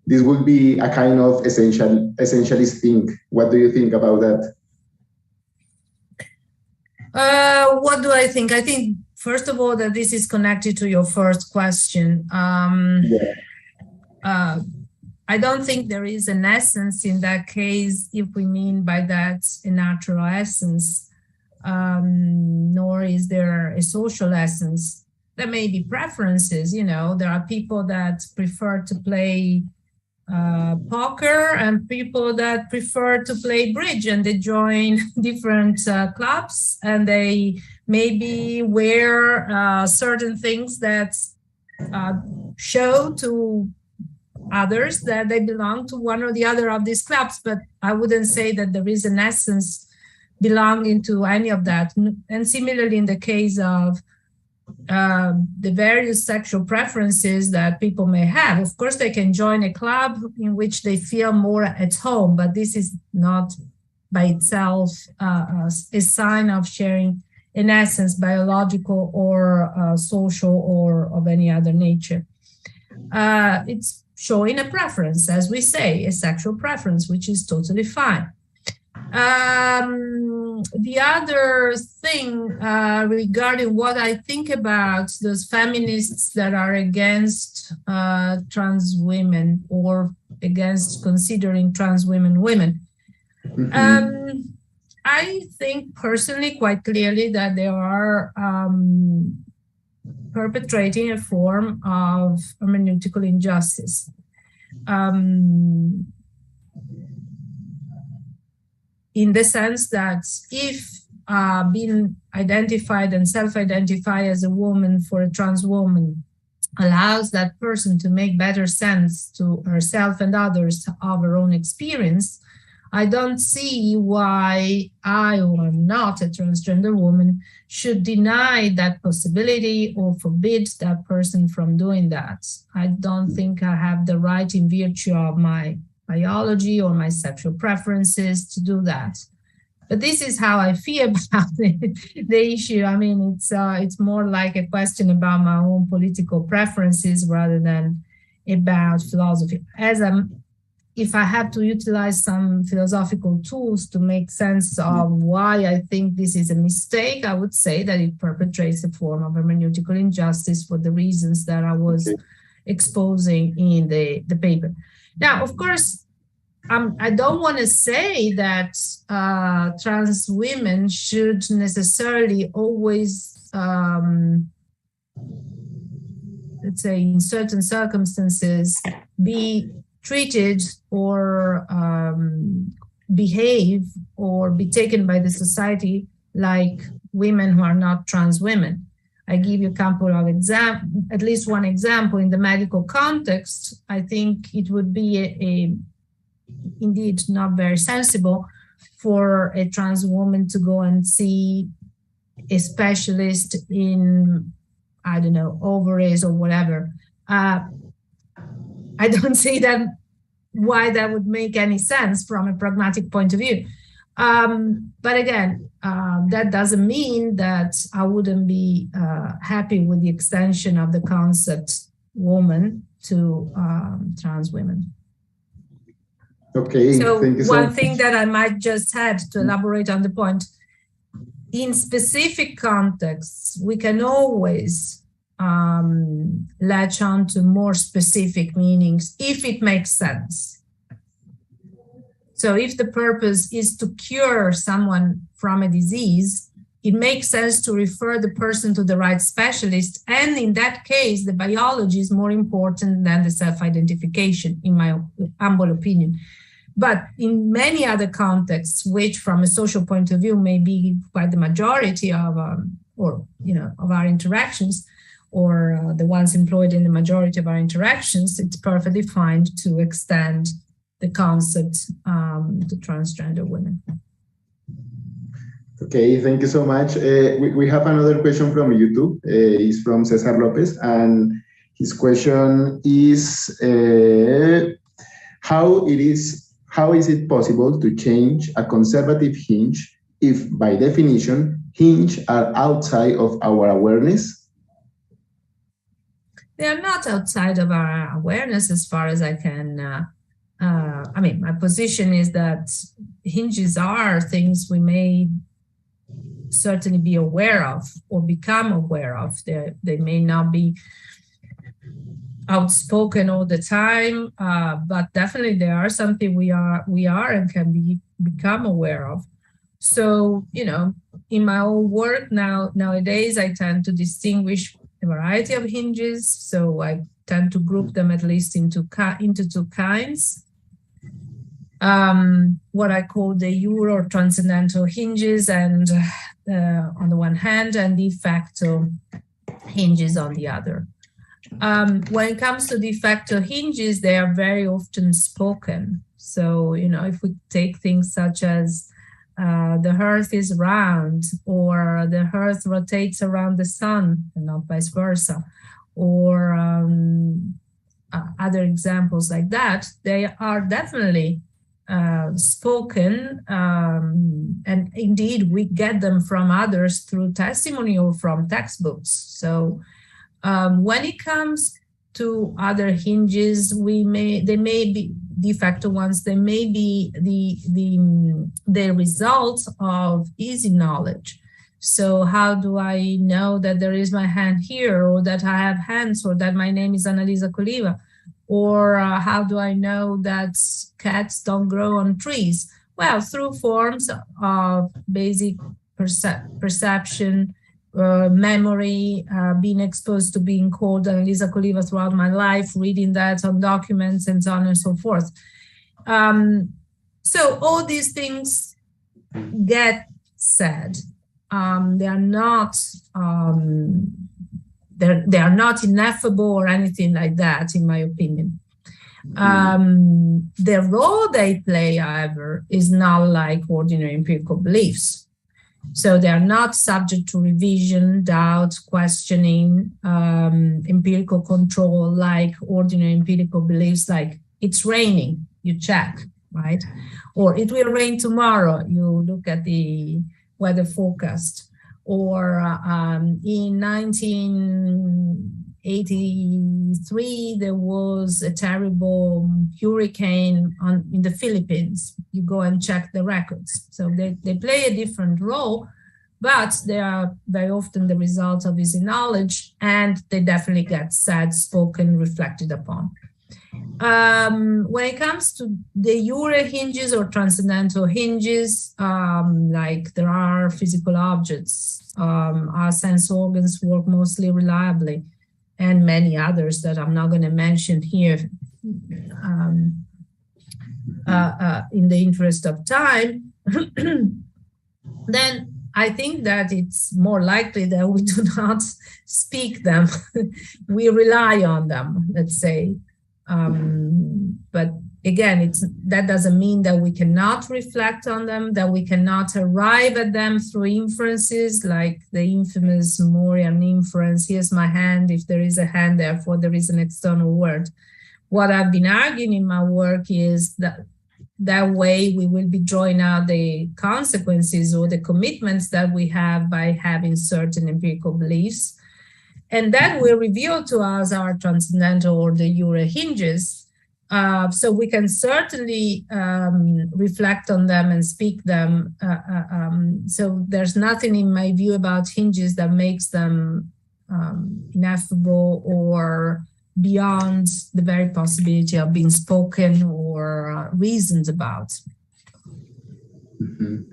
[SPEAKER 2] this would be a kind of essentialist thing. What do you think about that?
[SPEAKER 1] What do I think? I think, first of all, that this is connected to your first question. I don't think there is an essence in that case, if we mean by that a natural essence, nor is there a social essence. There may be preferences, there are people that prefer to play poker and people that prefer to play bridge, and they join different clubs, and they maybe wear certain things that show to others that they belong to one or the other of these clubs, but I wouldn't say that there is an essence belonging to any of that. And similarly, in the case of the various sexual preferences that people may have, of course, they can join a club in which they feel more at home, but this is not by itself a sign of sharing an essence, biological or social or of any other nature. It's showing a preference, as we say, a sexual preference, which is totally fine. The other thing regarding what I think about those feminists that are against trans women or against considering trans women women, I think personally quite clearly that they are perpetrating a form of hermeneutical injustice. In the sense that if being identified and self-identify as a woman for a trans woman allows that person to make better sense to herself and others of her own experience, I don't see why I, who am not a transgender woman, should deny that possibility or forbid that person from doing that. I don't think I have the right in virtue of my biology or my sexual preferences to do that. But this is how I feel about the issue. I mean, it's more like a question about my own political preferences rather than about philosophy. If I had to utilize some philosophical tools to make sense of why I think this is a mistake, I would say that it perpetrates a form of hermeneutical injustice for the reasons that I was exposing in the paper. Now, of course, I don't want to say that trans women should necessarily always, let's say, in certain circumstances, be treated or behave or be taken by the society like women who are not trans women. I give you a couple of at least one example. In the medical context, I think it would be indeed not very sensible for a trans woman to go and see a specialist in, I don't know, ovaries or whatever. I don't see why that would make any sense from a pragmatic point of view. But again, that doesn't mean that I wouldn't be happy with the extension of the concept woman to trans women.
[SPEAKER 2] Okay,
[SPEAKER 1] so
[SPEAKER 2] thank you
[SPEAKER 1] one thing that I might just add to elaborate on the point, in specific contexts, we can always latch on to more specific meanings if it makes sense. So if the purpose is to cure someone from a disease, it makes sense to refer the person to the right specialist. And in that case, the biology is more important than the self-identification, in my humble opinion. But in many other contexts, which from a social point of view may be quite the majority of our interactions, or the ones employed in the majority of our interactions, it's perfectly fine to extend the concept to transgender women.
[SPEAKER 2] Okay, thank you so much. We have another question from YouTube. It's from Cesar Lopez, and his question is, how is it possible to change a conservative hinge if, by definition, hinge are outside of our awareness?
[SPEAKER 1] They are not outside of our awareness as far as I can. My position is that hinges are things we may certainly be aware of or become aware of. They may not be outspoken all the time, but definitely they are something we are and can become aware of. So, in my own work nowadays, I tend to distinguish a variety of hinges. So I tend to group them at least into two kinds. What I call the Euro or Transcendental hinges, and on the one hand, and de facto hinges on the other. When it comes to de facto hinges, they are very often spoken. So, if we take things such as the earth is round, or the earth rotates around the sun and not vice versa, or other examples like that, they are definitely spoken, and indeed we get them from others through testimony or from textbooks. So when it comes to other hinges, they may be de facto ones, they may be the result of easy knowledge. So how do I know that there is my hand here, or that I have hands, or that my name is Annalisa Coliva? Or how do I know that cats don't grow on trees? Well, through forms of basic perception, memory, being exposed to being called Annalisa Coliva throughout my life, reading that on documents, and so on and so forth. So all these things get said. They are not ineffable or anything like that, in my opinion. The role they play, however, is not like ordinary empirical beliefs. So they are not subject to revision, doubt, questioning, empirical control like ordinary empirical beliefs, like it's raining, you check, right? Or it will rain tomorrow, you look at the weather forecast. Or in 1983, there was a terrible hurricane in the Philippines. You go and check the records. So they play a different role, but they are very often the result of easy knowledge, and they definitely get said, spoken, reflected upon. When it comes to de jure hinges or transcendental hinges, like there are physical objects, our sense organs work mostly reliably, and many others that I'm not going to mention here in the interest of time, then I think that it's more likely that we do not speak them. We rely on them, let's say. But again, that doesn't mean that we cannot reflect on them, that we cannot arrive at them through inferences, like the infamous Morean inference, here's my hand, if there is a hand, therefore there is an external word. What I've been arguing in my work is that that way we will be drawing out the consequences or the commitments that we have by having certain empirical beliefs. And that will reveal to us our transcendental or de jure hinges. So we can certainly reflect on them and speak them. So there's nothing in my view about hinges that makes them ineffable or beyond the very possibility of being spoken or reasoned about.
[SPEAKER 2] Mm-hmm.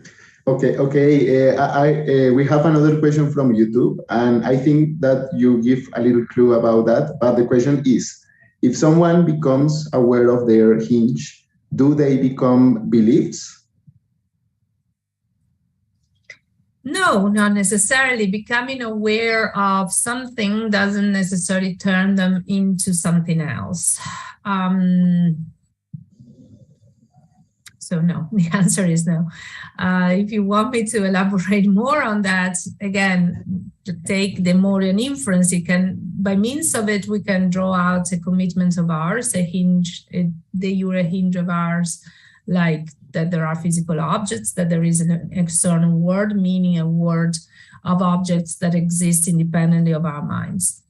[SPEAKER 2] Okay. We have another question from YouTube, and I think that you give a little clue about that. But the question is, if someone becomes aware of their hinge, do they become beliefs?
[SPEAKER 1] No, not necessarily. Becoming aware of something doesn't necessarily turn them into something else. So no, the answer is no. If you want me to elaborate more on that, again, to take the Morean inference, you can, by means of it, we can draw out a commitment of ours, a hinge, a de jure hinge of ours, like that there are physical objects, that there is an external word, meaning a word of objects that exist independently of our minds.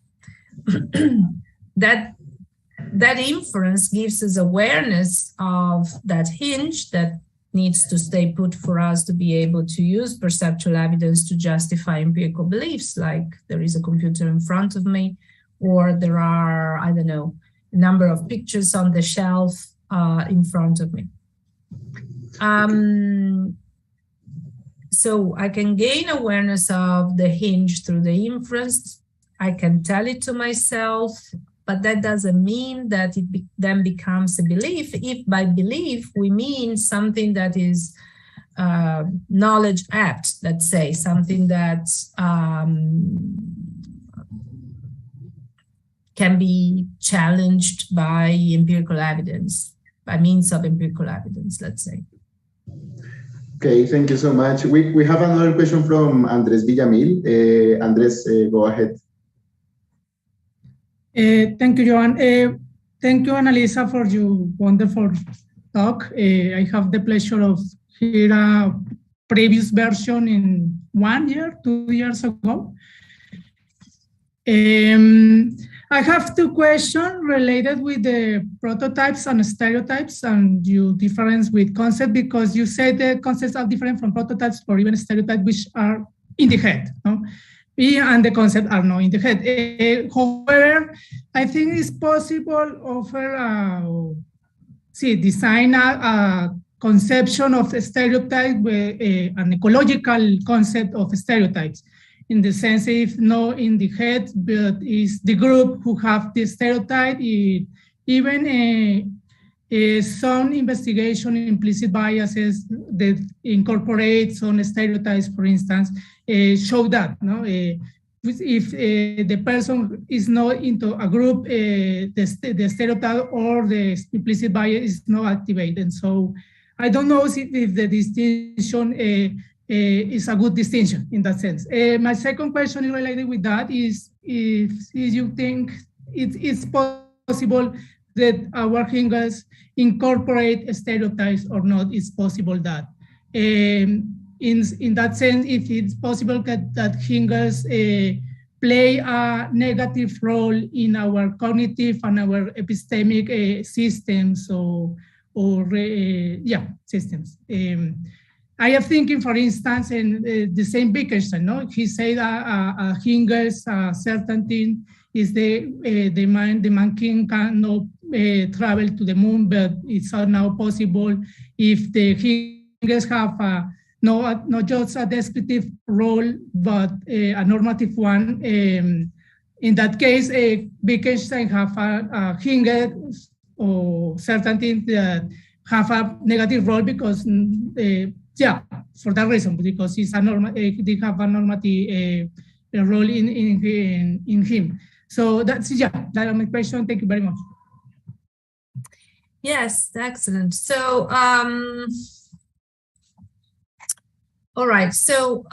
[SPEAKER 1] That inference gives us awareness of that hinge that needs to stay put for us to be able to use perceptual evidence to justify empirical beliefs, like there is a computer in front of me, or there are, I don't know, a number of pictures on the shelf in front of me. So I can gain awareness of the hinge through the inference. I can tell it to myself, but that doesn't mean that it then becomes a belief. If by belief we mean something that is knowledge apt, let's say, something that can be challenged by empirical evidence, by means of empirical evidence, let's say.
[SPEAKER 2] Okay, thank you so much. We have another question from Andres Villamil. Andres, go ahead.
[SPEAKER 4] Thank you, Johan. Thank you, Annalisa, for your wonderful talk. I have the pleasure of hearing a previous version in 1 year, 2 years ago. I have two questions related with the prototypes and stereotypes and your difference with concept, because you said the concepts are different from prototypes or even stereotypes, which are in the head, no? And the concepts are not in the head. However, I think it's possible design a conception of a stereotype with an ecological concept of stereotypes. In the sense, if not in the head, but is the group who have the stereotype, even some investigation implicit biases that incorporate some stereotypes, for instance, show that, no? if the person is not into a group, the stereotype or the implicit bias is not activated. So I don't know if the distinction is a good distinction in that sense. My second question is related with that is if you think it's possible that our Hinges incorporate stereotypes or not, it's possible that. In that sense, if it's possible that Hinges play a negative role in our cognitive and our epistemic systems systems. I am thinking, for instance, in the same Wittgenstein, no? He said Hinges, certain thing is the man cannot travel to the moon, but it's now possible if the Hinges have not just a descriptive role, but a normative one. In that case, Wittgenstein have a Hinge or certain things that have a negative role because, for that reason, because it's they have a normative role in him. So that's my question. Thank you very much.
[SPEAKER 1] Yes, excellent. So, all right. So,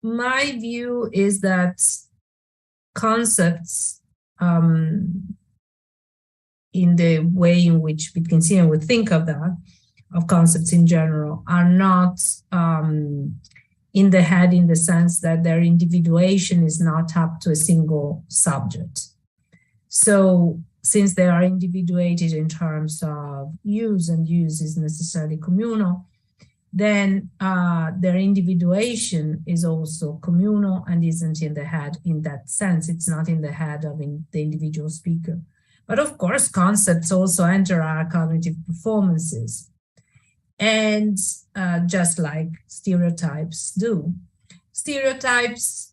[SPEAKER 1] my view is that concepts, in the way in which Wittgenstein would think of that, of concepts in general, are not in the head in the sense that their individuation is not up to a single subject. So since they are individuated in terms of use, and use is necessarily communal, then their individuation is also communal and isn't in the head in that sense. It's not in the head of the individual speaker. But of course, concepts also enter our cognitive performances. And just like stereotypes do. Stereotypes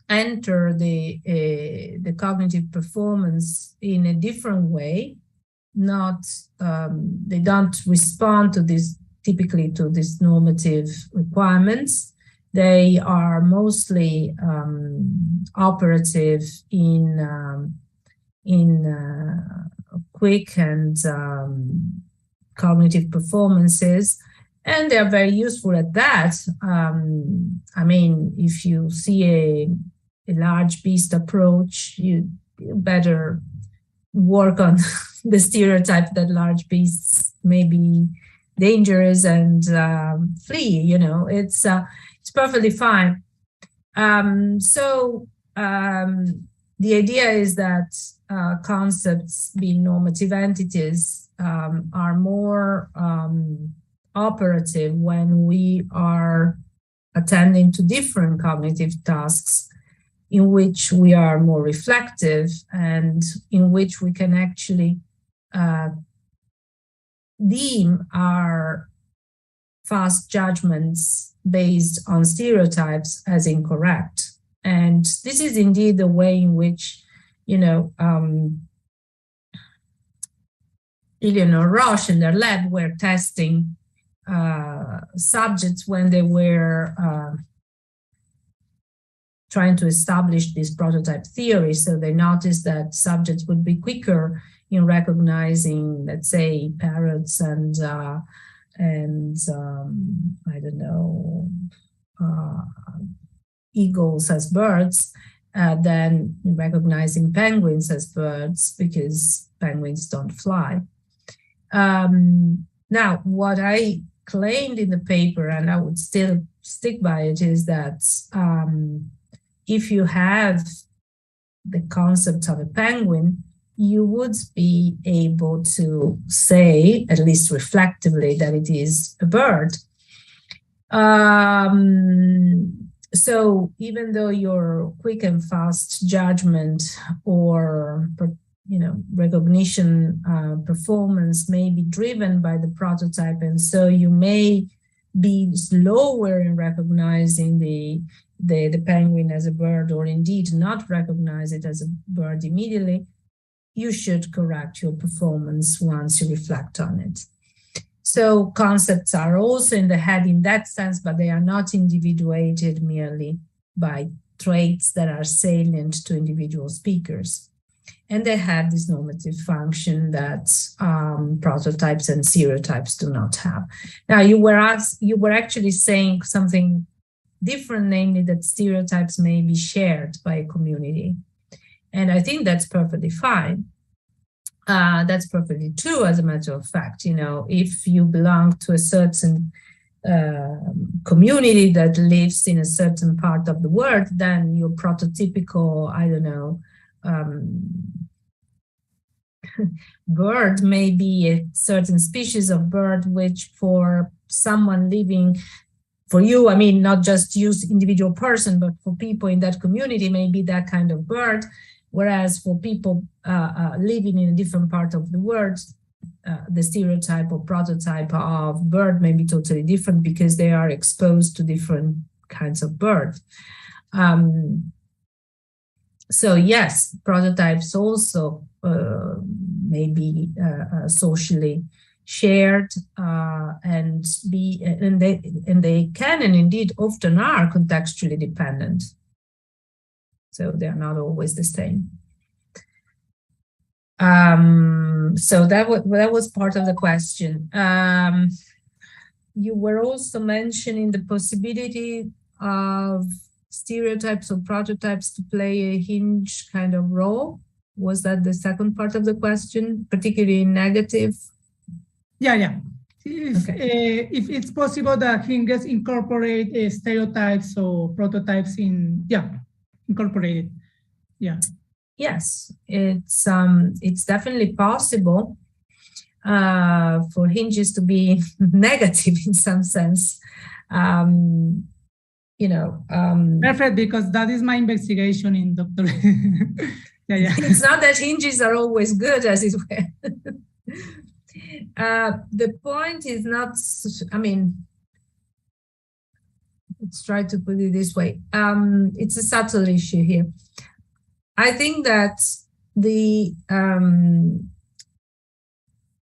[SPEAKER 1] enter the cognitive performance in a different way. Not they don't respond to this typically to these normative requirements. They are mostly operative in quick and cognitive performances, and they're very useful at that. I mean, if you see a large beast approach, you better work on the stereotype that large beasts may be dangerous and flee. You know, it's perfectly fine. The idea is that concepts, being normative entities, are more operative when we are attending to different cognitive tasks in which we are more reflective and in which we can actually deem our fast judgments based on stereotypes as incorrect. And this is indeed the way in which, Eleanor Roche in their lab were testing subjects when they were trying to establish this prototype theory. So they noticed that subjects would be quicker in recognizing, let's say, parrots and I don't know, eagles as birds, than recognizing penguins as birds, because penguins don't fly. Now, what I claimed in the paper, and I would still stick by it, is that if you have the concept of a penguin, you would be able to say, at least reflectively, that it is a bird. So even though your quick and fast judgment or recognition performance may be driven by the prototype, and so you may be slower in recognizing the penguin as a bird, or indeed not recognize it as a bird immediately, you should correct your performance once you reflect on it. So concepts are also in the head in that sense, but they are not individuated merely by traits that are salient to individual speakers. And they have this normative function that prototypes and stereotypes do not have. Now, you were actually saying something different, namely that stereotypes may be shared by a community. And I think that's perfectly fine. That's perfectly true, as a matter of fact. You know, if you belong to a certain community that lives in a certain part of the world, then your prototypical, I don't know, bird may be a certain species of bird, which for someone living, for you, I mean, not just you, individual person, but for people in that community may be that kind of bird. Whereas for people living in a different part of the world, the stereotype or prototype of bird may be totally different because they are exposed to different kinds of bird. So yes, prototypes also may be socially shared and they can and indeed often are contextually dependent. So they are not always the same. So that was part of the question. You were also mentioning the possibility of stereotypes or prototypes to play a hinge kind of role. Was that the second part of the question, particularly in negative?
[SPEAKER 4] Yeah. If it's possible that hinges incorporate stereotypes or prototypes in, incorporated. Yeah.
[SPEAKER 1] Yes, it's definitely possible for hinges to be negative in some sense.
[SPEAKER 4] Perfect, because that is my investigation in doctorate. yeah.
[SPEAKER 1] It's not that hinges are always good, as it were. The point is not, let's try to put it this way. It's a subtle issue here. I think that the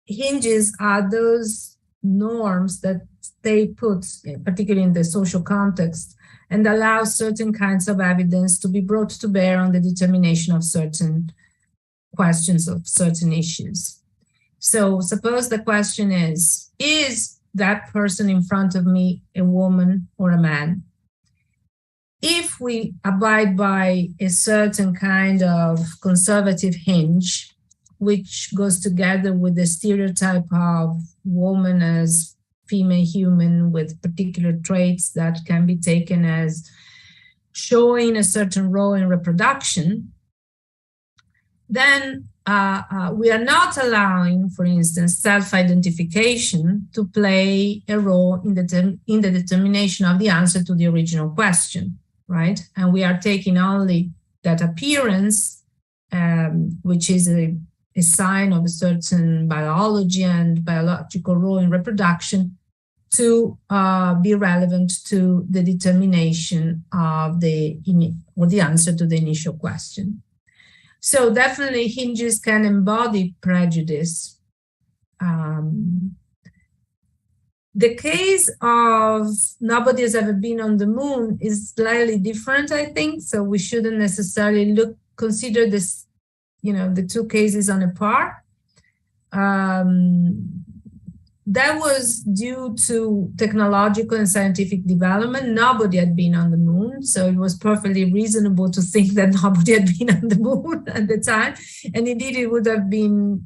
[SPEAKER 1] hinges are those norms that they put, particularly in the social context, and allow certain kinds of evidence to be brought to bear on the determination of certain questions of certain issues. So suppose the question is that person in front of me a woman or a man? If we abide by a certain kind of conservative hinge, which goes together with the stereotype of woman as female human with particular traits that can be taken as showing a certain role in reproduction, then we are not allowing, for instance, self-identification to play a role in the determination of the answer to the original question, right? And we are taking only that appearance, which is a sign of a certain biology and biological role in reproduction, to be relevant to the determination of the answer to the initial question. So definitely hinges can embody prejudice. The case of nobody has ever been on the moon is slightly different, I think. So we shouldn't necessarily consider this, the two cases on a par. That was due to technological and scientific development. Nobody had been on the moon, so it was perfectly reasonable to think that nobody had been on the moon at the time. And indeed, it would have been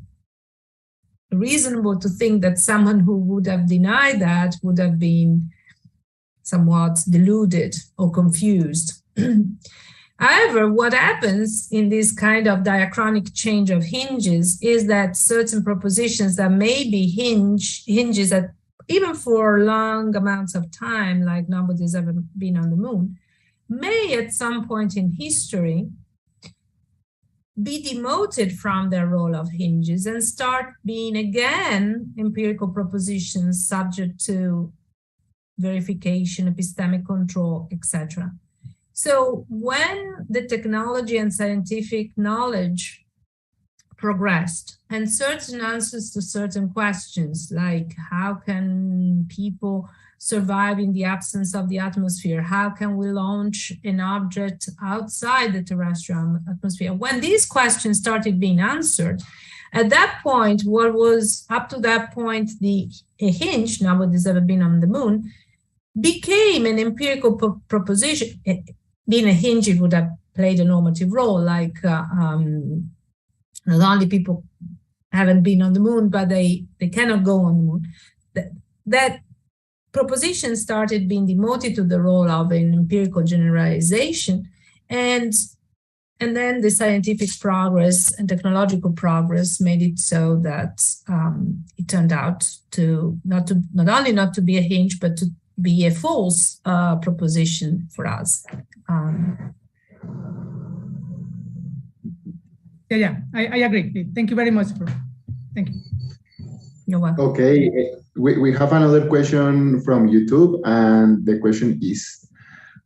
[SPEAKER 1] reasonable to think that someone who would have denied that would have been somewhat deluded or confused. However, what happens in this kind of diachronic change of hinges is that certain propositions that may be hinges that even for long amounts of time, like nobody's ever been on the moon, may at some point in history be demoted from their role of hinges and start being again empirical propositions subject to verification, epistemic control, etc. So when the technology and scientific knowledge progressed, and certain answers to certain questions, like how can people survive in the absence of the atmosphere? How can we launch an object outside the terrestrial atmosphere? When these questions started being answered, at that point, what was up to that point a hinge, nobody's ever been on the moon, became an empirical proposition. Being a hinge, it would have played a normative role, like not only people haven't been on the moon, but they cannot go on the moon. That proposition started being demoted to the role of an empirical generalization, and then the scientific progress and technological progress made it so that it turned out to not only not to be a hinge, but to be a false proposition for us.
[SPEAKER 4] I agree. Thank you very much. Thank you.
[SPEAKER 1] You're welcome.
[SPEAKER 2] Okay, we have another question from YouTube, and the question is,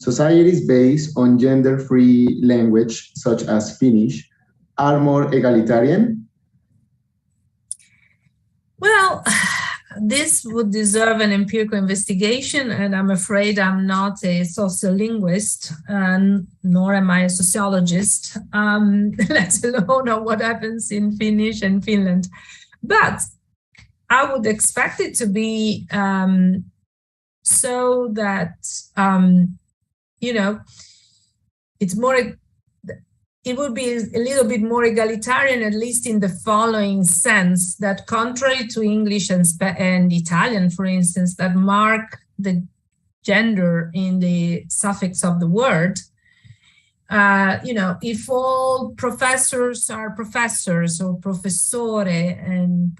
[SPEAKER 2] societies based on gender-free language, such as Finnish, are more egalitarian?
[SPEAKER 1] Well, this would deserve an empirical investigation, and I'm afraid I'm not a sociolinguist, nor am I a sociologist, let alone know what happens in Finnish and Finland. But I would expect it to be so that, it would be a little bit more egalitarian, at least in the following sense, that contrary to English and Italian, for instance, that mark the gender in the suffix of the word, if all professors are professors or professore and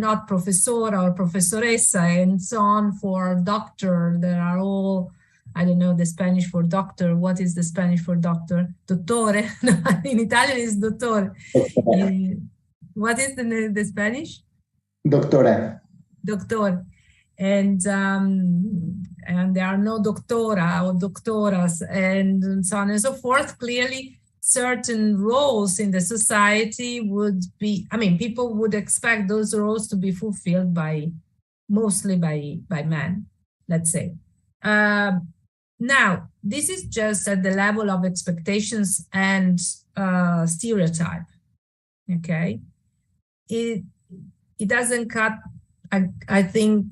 [SPEAKER 1] not professora or professoressa and so on for doctor, there are all, I don't know the Spanish for doctor. What is the Spanish for doctor? Dottore. In Italian is dottore. What is the Spanish?
[SPEAKER 2] Doctora.
[SPEAKER 1] Doctor. And there are no doctora or doctoras and so on and so forth. Clearly, certain roles in the society would be, people would expect those roles to be fulfilled mostly by men, let's say. Now, this is just at the level of expectations and stereotype, okay? It doesn't cut, I think,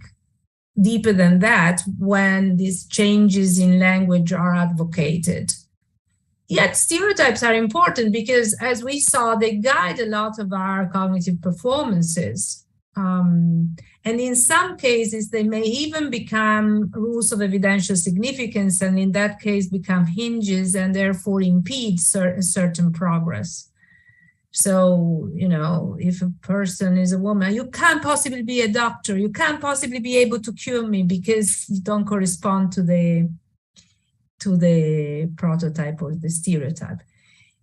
[SPEAKER 1] deeper than that when these changes in language are advocated. Yet stereotypes are important because, as we saw, they guide a lot of our cognitive performances. And in some cases, they may even become rules of evidential significance, and in that case become hinges and therefore impede certain progress. So, if a person is a woman, you can't possibly be a doctor, you can't possibly be able to cure me because you don't correspond to the prototype or the stereotype.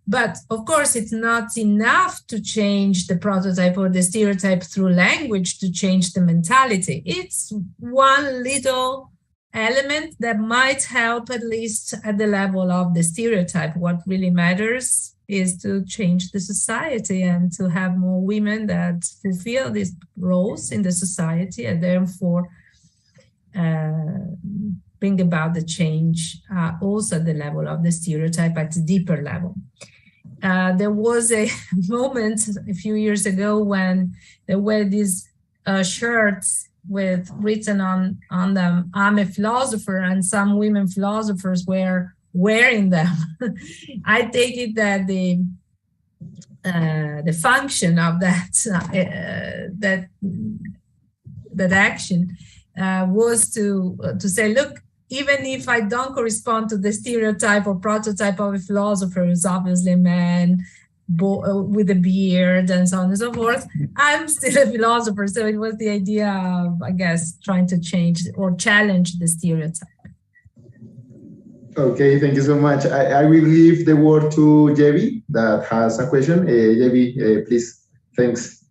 [SPEAKER 1] But of course, it's not enough to change the prototype or the stereotype through language to change the mentality. It's one little element that might help, at least at the level of the stereotype. What really matters is to change the society and to have more women that fulfill these roles in the society and therefore bring about the change also at the level of the stereotype at a deeper level. There was a moment a few years ago when there were these shirts with written on them, "I'm a philosopher," and some women philosophers were wearing them. I take it that the function of that action was to say, look, even if I don't correspond to the stereotype or prototype of a philosopher who's obviously a man with a beard and so on and so forth, I'm still a philosopher. So it was the idea of, I guess, trying to change or challenge the stereotype.
[SPEAKER 2] Okay, thank you so much. I will give the word to Jevi that has a question. Jevi, please. Thanks.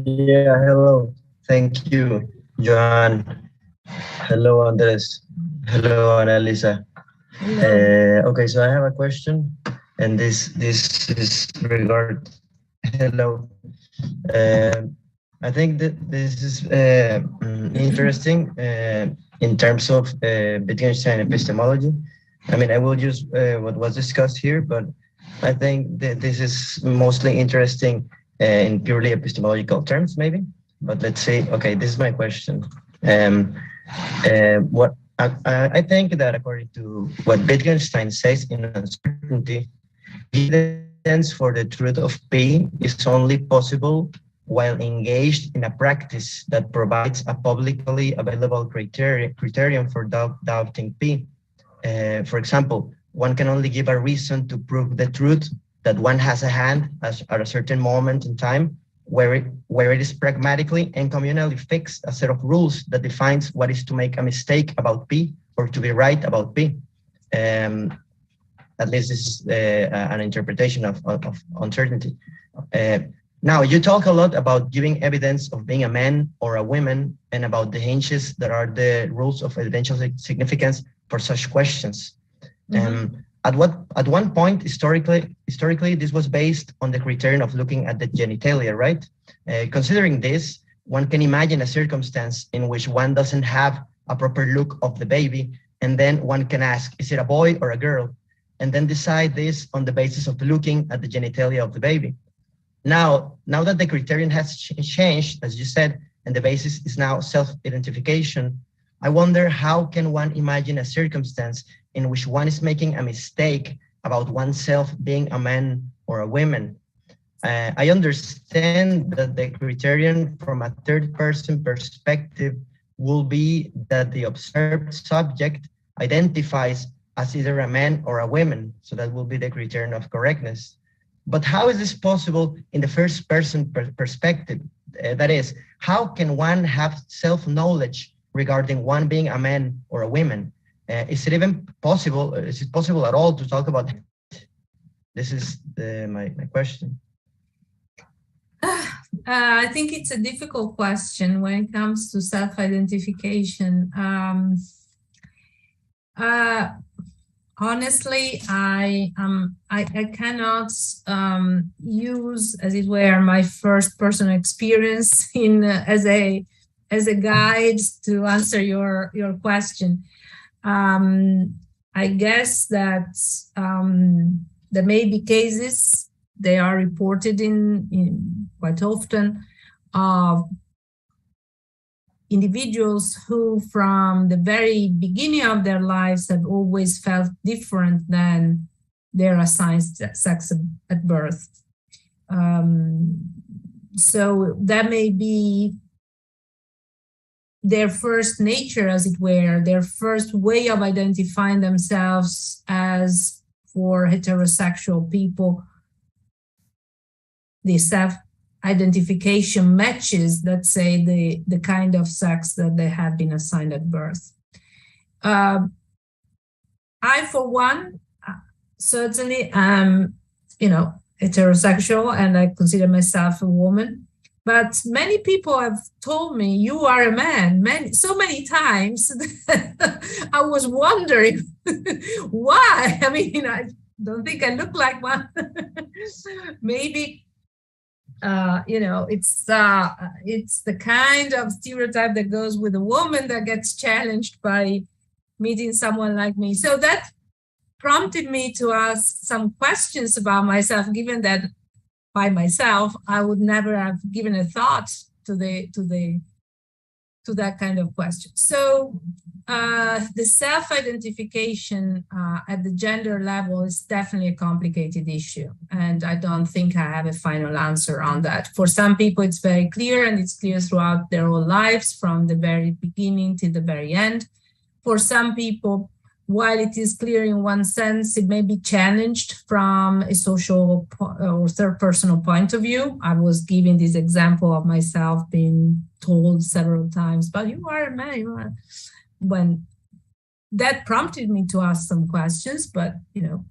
[SPEAKER 5] Yeah, hello. Thank you, Johan. Hello, Andres. Hello, Annalisa. Okay, so I have a question, and this is regard. Hello. I think that this is interesting in terms of Wittgenstein epistemology. I mean, I will use what was discussed here, but I think that this is mostly interesting in purely epistemological terms, maybe. But let's see. Okay, this is my question. What I think that according to what Wittgenstein says in Uncertainty, evidence for the truth of P is only possible while engaged in a practice that provides a publicly available criterion for doubting P. For example, one can only give a reason to prove the truth that one has a hand at a certain moment in time where it is pragmatically and communally fixed a set of rules that defines what is to make a mistake about P or to be right about P. At least this is an interpretation of uncertainty. Now, you talk a lot about giving evidence of being a man or a woman and about the hinges that are the rules of evidential significance for such questions. Mm-hmm. At one point, historically, this was based on the criterion of looking at the genitalia, right? Considering this, one can imagine a circumstance in which one doesn't have a proper look of the baby, and then one can ask, is it a boy or a girl? And then decide this on the basis of looking at the genitalia of the baby. Now that the criterion has changed, as you said, and the basis is now self-identification, I wonder how can one imagine a circumstance in which one is making a mistake about oneself being a man or a woman. I understand that the criterion from a third-person perspective will be that the observed subject identifies as either a man or a woman, so that will be the criterion of correctness. But how is this possible in the first-person perspective? That is, how can one have self-knowledge regarding one being a man or a woman? Is it even possible? Is it possible at all to talk about it? This is my question.
[SPEAKER 1] I think it's a difficult question when it comes to self-identification. Honestly, I cannot use, as it were, my first personal experience as a guide to answer your question. I guess that there may be cases, they are reported in quite often, of individuals who from the very beginning of their lives have always felt different than their assigned sex at birth. So that may be their first nature, as it were, their first way of identifying themselves as, for heterosexual people, the self-identification matches, let's say, the kind of sex that they have been assigned at birth. I, for one, certainly am, heterosexual, and I consider myself a woman. But many people have told me, you are a man, so many times. I was wondering why. I mean, I don't think I look like one. Maybe, it's the kind of stereotype that goes with a woman that gets challenged by meeting someone like me. So that prompted me to ask some questions about myself, given that by myself, I would never have given a thought to that kind of question. So the self-identification at the gender level is definitely a complicated issue, and I don't think I have a final answer on that. For some people, it's very clear, and it's clear throughout their whole lives, from the very beginning to the very end. For some people, while it is clear in one sense, it may be challenged from a social or third-personal point of view. I was giving this example of myself being told several times, but you are a man, you are. When that prompted me to ask some questions, but,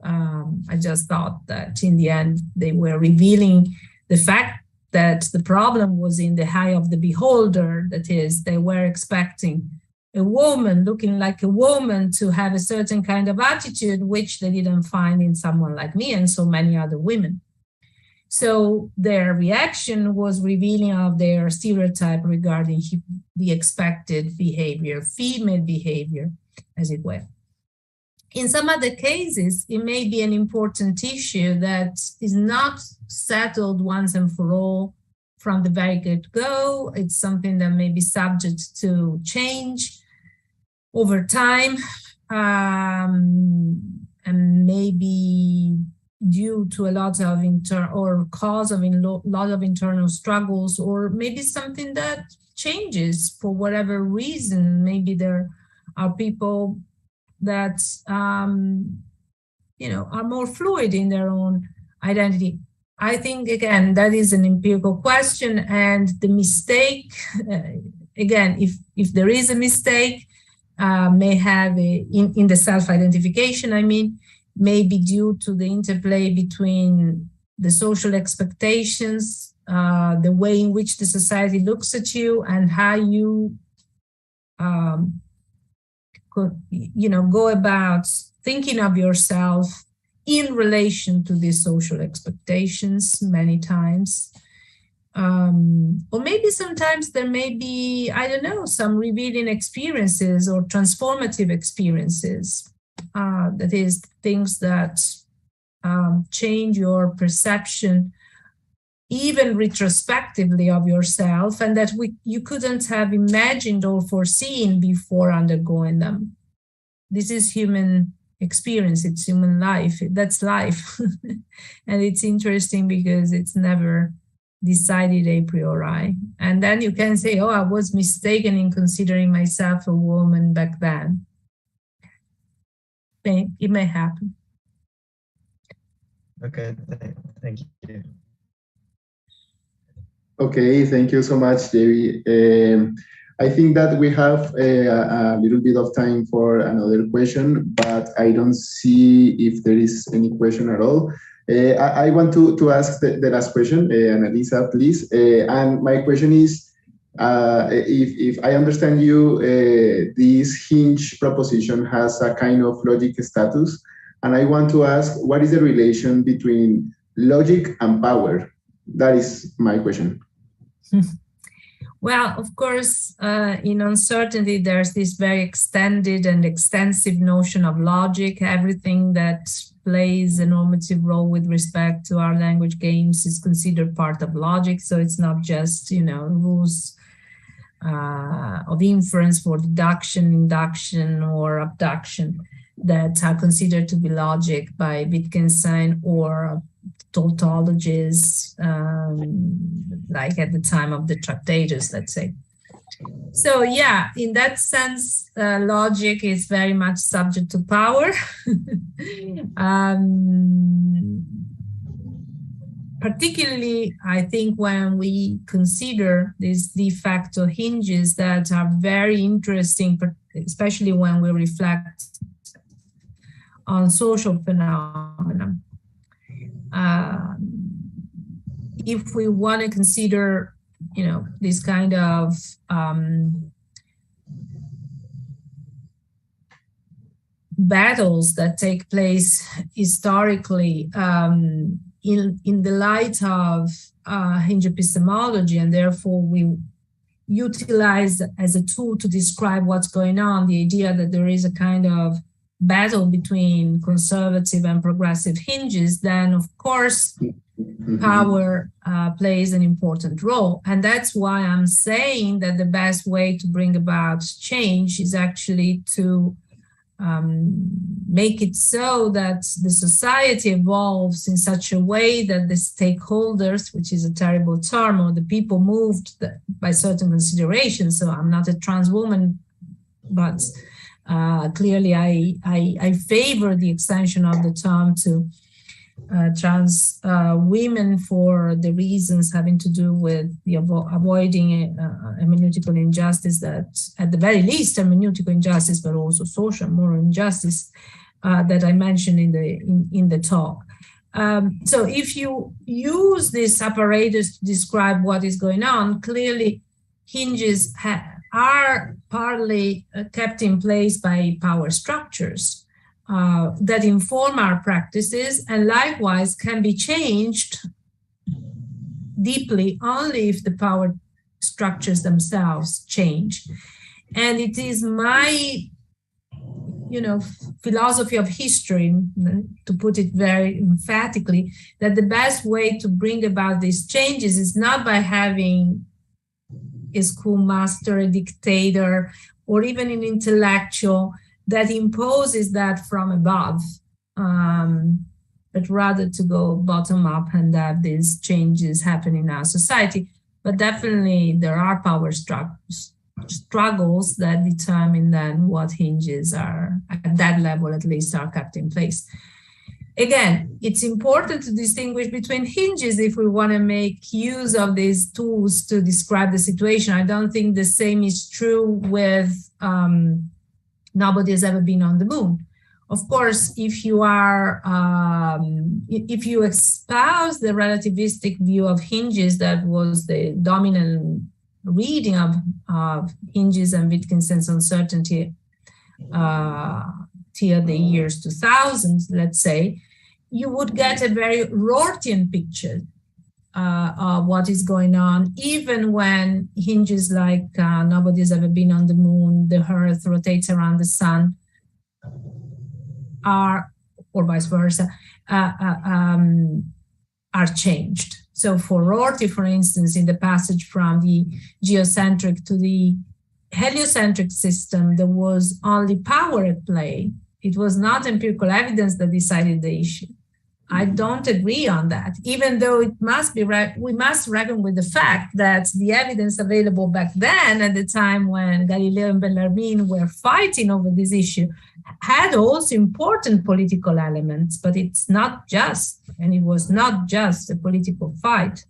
[SPEAKER 1] I just thought that in the end, they were revealing the fact that the problem was in the eye of the beholder. That is, they were expecting a woman, looking like a woman, to have a certain kind of attitude, which they didn't find in someone like me and so many other women. So their reaction was revealing of their stereotype regarding the expected behavior, female behavior, as it were. In some other cases, it may be an important issue that is not settled once and for all from the very get-go. It's something that may be subject to change over time, and maybe due to a lot of cause of a lot of internal struggles, or maybe something that changes for whatever reason. Maybe there are people that are more fluid in their own identity. I think, again, that is an empirical question, and the mistake, again, if there is a mistake, may have in the self-identification, may be due to the interplay between the social expectations, the way in which the society looks at you, and how you go about thinking of yourself in relation to these social expectations many times. Or maybe sometimes there may be, some revealing experiences or transformative experiences. That is, things that change your perception, even retrospectively, of yourself, and that you couldn't have imagined or foreseen before undergoing them. This is human experience, it's human life, that's life. And it's interesting because it's never decided a priori. And then you can say, oh, I was mistaken in considering myself a woman back then. It may happen.
[SPEAKER 5] Okay, thank you.
[SPEAKER 2] Okay, thank you so much, Jerry. I think that we have a little bit of time for another question, but I don't see if there is any question at all. I want to ask the last question, Annalisa, please. And my question is, if I understand you, this hinge proposition has a kind of logic status. And I want to ask, what is the relation between logic and power? That is my question.
[SPEAKER 1] Well, of course, in uncertainty, there's this very extended and extensive notion of logic. Everything that plays a normative role with respect to our language games is considered part of logic. So it's not just, rules of inference for deduction, induction, or abduction that are considered to be logic by Wittgenstein or tautologies, like at the time of the Tractatus, let's say. So yeah, in that sense, logic is very much subject to power. Particularly, I think, when we consider these de facto hinges that are very interesting, especially when we reflect on social phenomena. If we want to consider, this kind of battles that take place historically in the light of hinge epistemology, and therefore we utilize as a tool to describe what's going on, the idea that there is a kind of battle between conservative and progressive hinges, then of course power plays an important role. And that's why I'm saying that the best way to bring about change is actually to make it so that the society evolves in such a way that the stakeholders, which is a terrible term, or the people moved by certain considerations. So I'm not a trans woman, but clearly I favor the extension of the term to trans women for the reasons having to do with the avoiding hermeneutical injustice, that at the very least hermeneutical injustice, but also social moral injustice that I mentioned in the talk. So if you use this apparatus to describe what is going on, clearly hinges are partly kept in place by power structures that inform our practices, and likewise can be changed deeply only if the power structures themselves change. And it is my, philosophy of history, to put it very emphatically, that the best way to bring about these changes is not by having a schoolmaster, a dictator, or even an intellectual that imposes that from above, but rather to go bottom up and have these changes happen in our society. But definitely there are power struggles that determine then what hinges are, at that level at least, are kept in place. Again, it's important to distinguish between hinges if we want to make use of these tools to describe the situation. I don't think the same is true with nobody has ever been on the moon. Of course, if you espouse the relativistic view of hinges that was the dominant reading of Hinges and Wittgenstein's uncertainty till the years 2000, let's say, you would get a very Rortian picture of what is going on, even when hinges like nobody's ever been on the moon, the earth rotates around the sun, are, or vice versa, are changed. So for Rorty, for instance, in the passage from the geocentric to the heliocentric system, there was only power at play. It was not empirical evidence that decided the issue. I don't agree on that, even though it must be we must reckon with the fact that the evidence available back then, at the time when Galileo and Bellarmine were fighting over this issue, had also important political elements, but it's not just, and it was not just a political fight.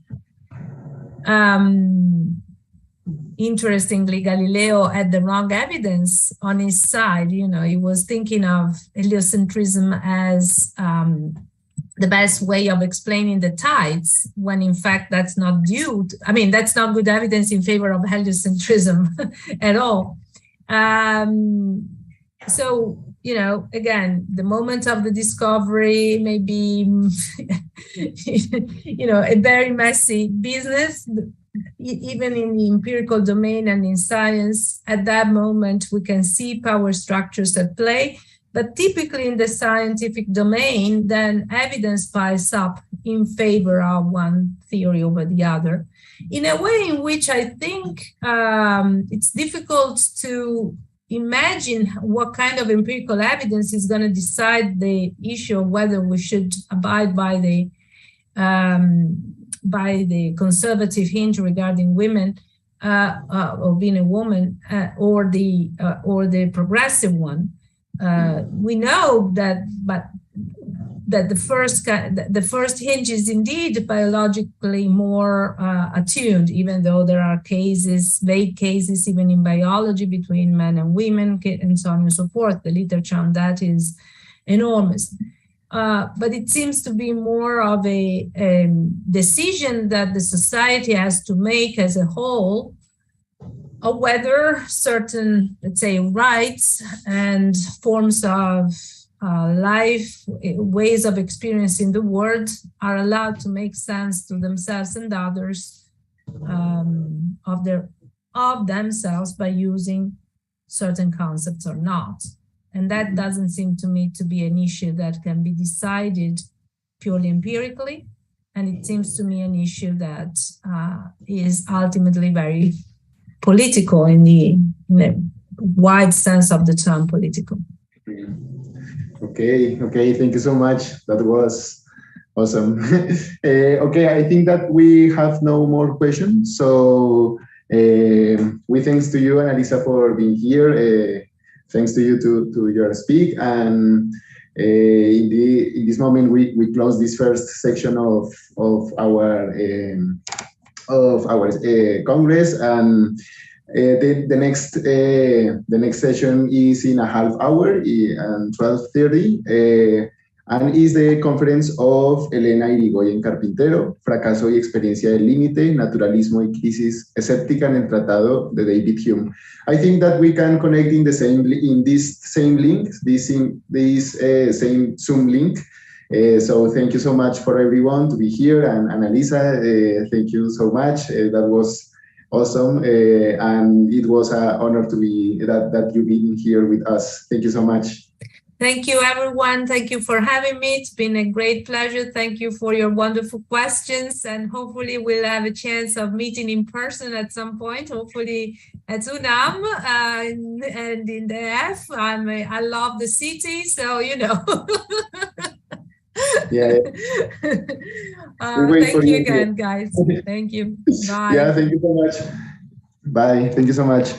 [SPEAKER 1] Interestingly, Galileo had the wrong evidence on his side. He was thinking of heliocentrism as the best way of explaining the tides, when in fact that's not that's not good evidence in favor of heliocentrism at all. So, again, the moment of the discovery may be, a very messy business, even in the empirical domain and in science. At that moment, we can see power structures at play. But typically in the scientific domain, then evidence piles up in favor of one theory over the other, in a way in which I think it's difficult to imagine what kind of empirical evidence is going to decide the issue of whether we should abide by the conservative hinge regarding women or being a woman, or the progressive one. We know that the first hinge is indeed biologically more attuned, even though there are vague cases even in biology between men and women, and so on and so forth. The literature on that is enormous. But it seems to be more of a decision that the society has to make as a whole, of whether certain, let's say, rights and forms of life, ways of experiencing the world, are allowed to make sense to themselves and others of themselves by using certain concepts or not. And that doesn't seem to me to be an issue that can be decided purely empirically. And it seems to me an issue that is ultimately very political in the wide sense of the term political.
[SPEAKER 2] Okay, thank you so much. That was awesome. Okay, I think that we have no more questions. So we thanks to you, Annalisa, for being here. Thanks to you to your speak. And in this moment, we close this first section of our Congress, and the next session is in a half hour, and 12:30. and is the conference of Elena Irigoyen Carpintero, Fracaso y Experiencia del Límite, Naturalismo y Crisis Escéptica en el Tratado de David Hume. I think that we can connect in this same link, this same Zoom link. So thank you so much for everyone to be here, and Annalisa, thank you so much. That was awesome, and it was an honor to be that you've been here with us. Thank you so much.
[SPEAKER 1] Thank you, everyone. Thank you for having me. It's been a great pleasure. Thank you for your wonderful questions, and hopefully we'll have a chance of meeting in person at some point, hopefully at UNAM and in the F. I love the city, so, you know.
[SPEAKER 2] Yeah.
[SPEAKER 1] Thank you again, guys. Thank you. Bye.
[SPEAKER 2] Yeah, thank you so much. Bye. Thank you so much.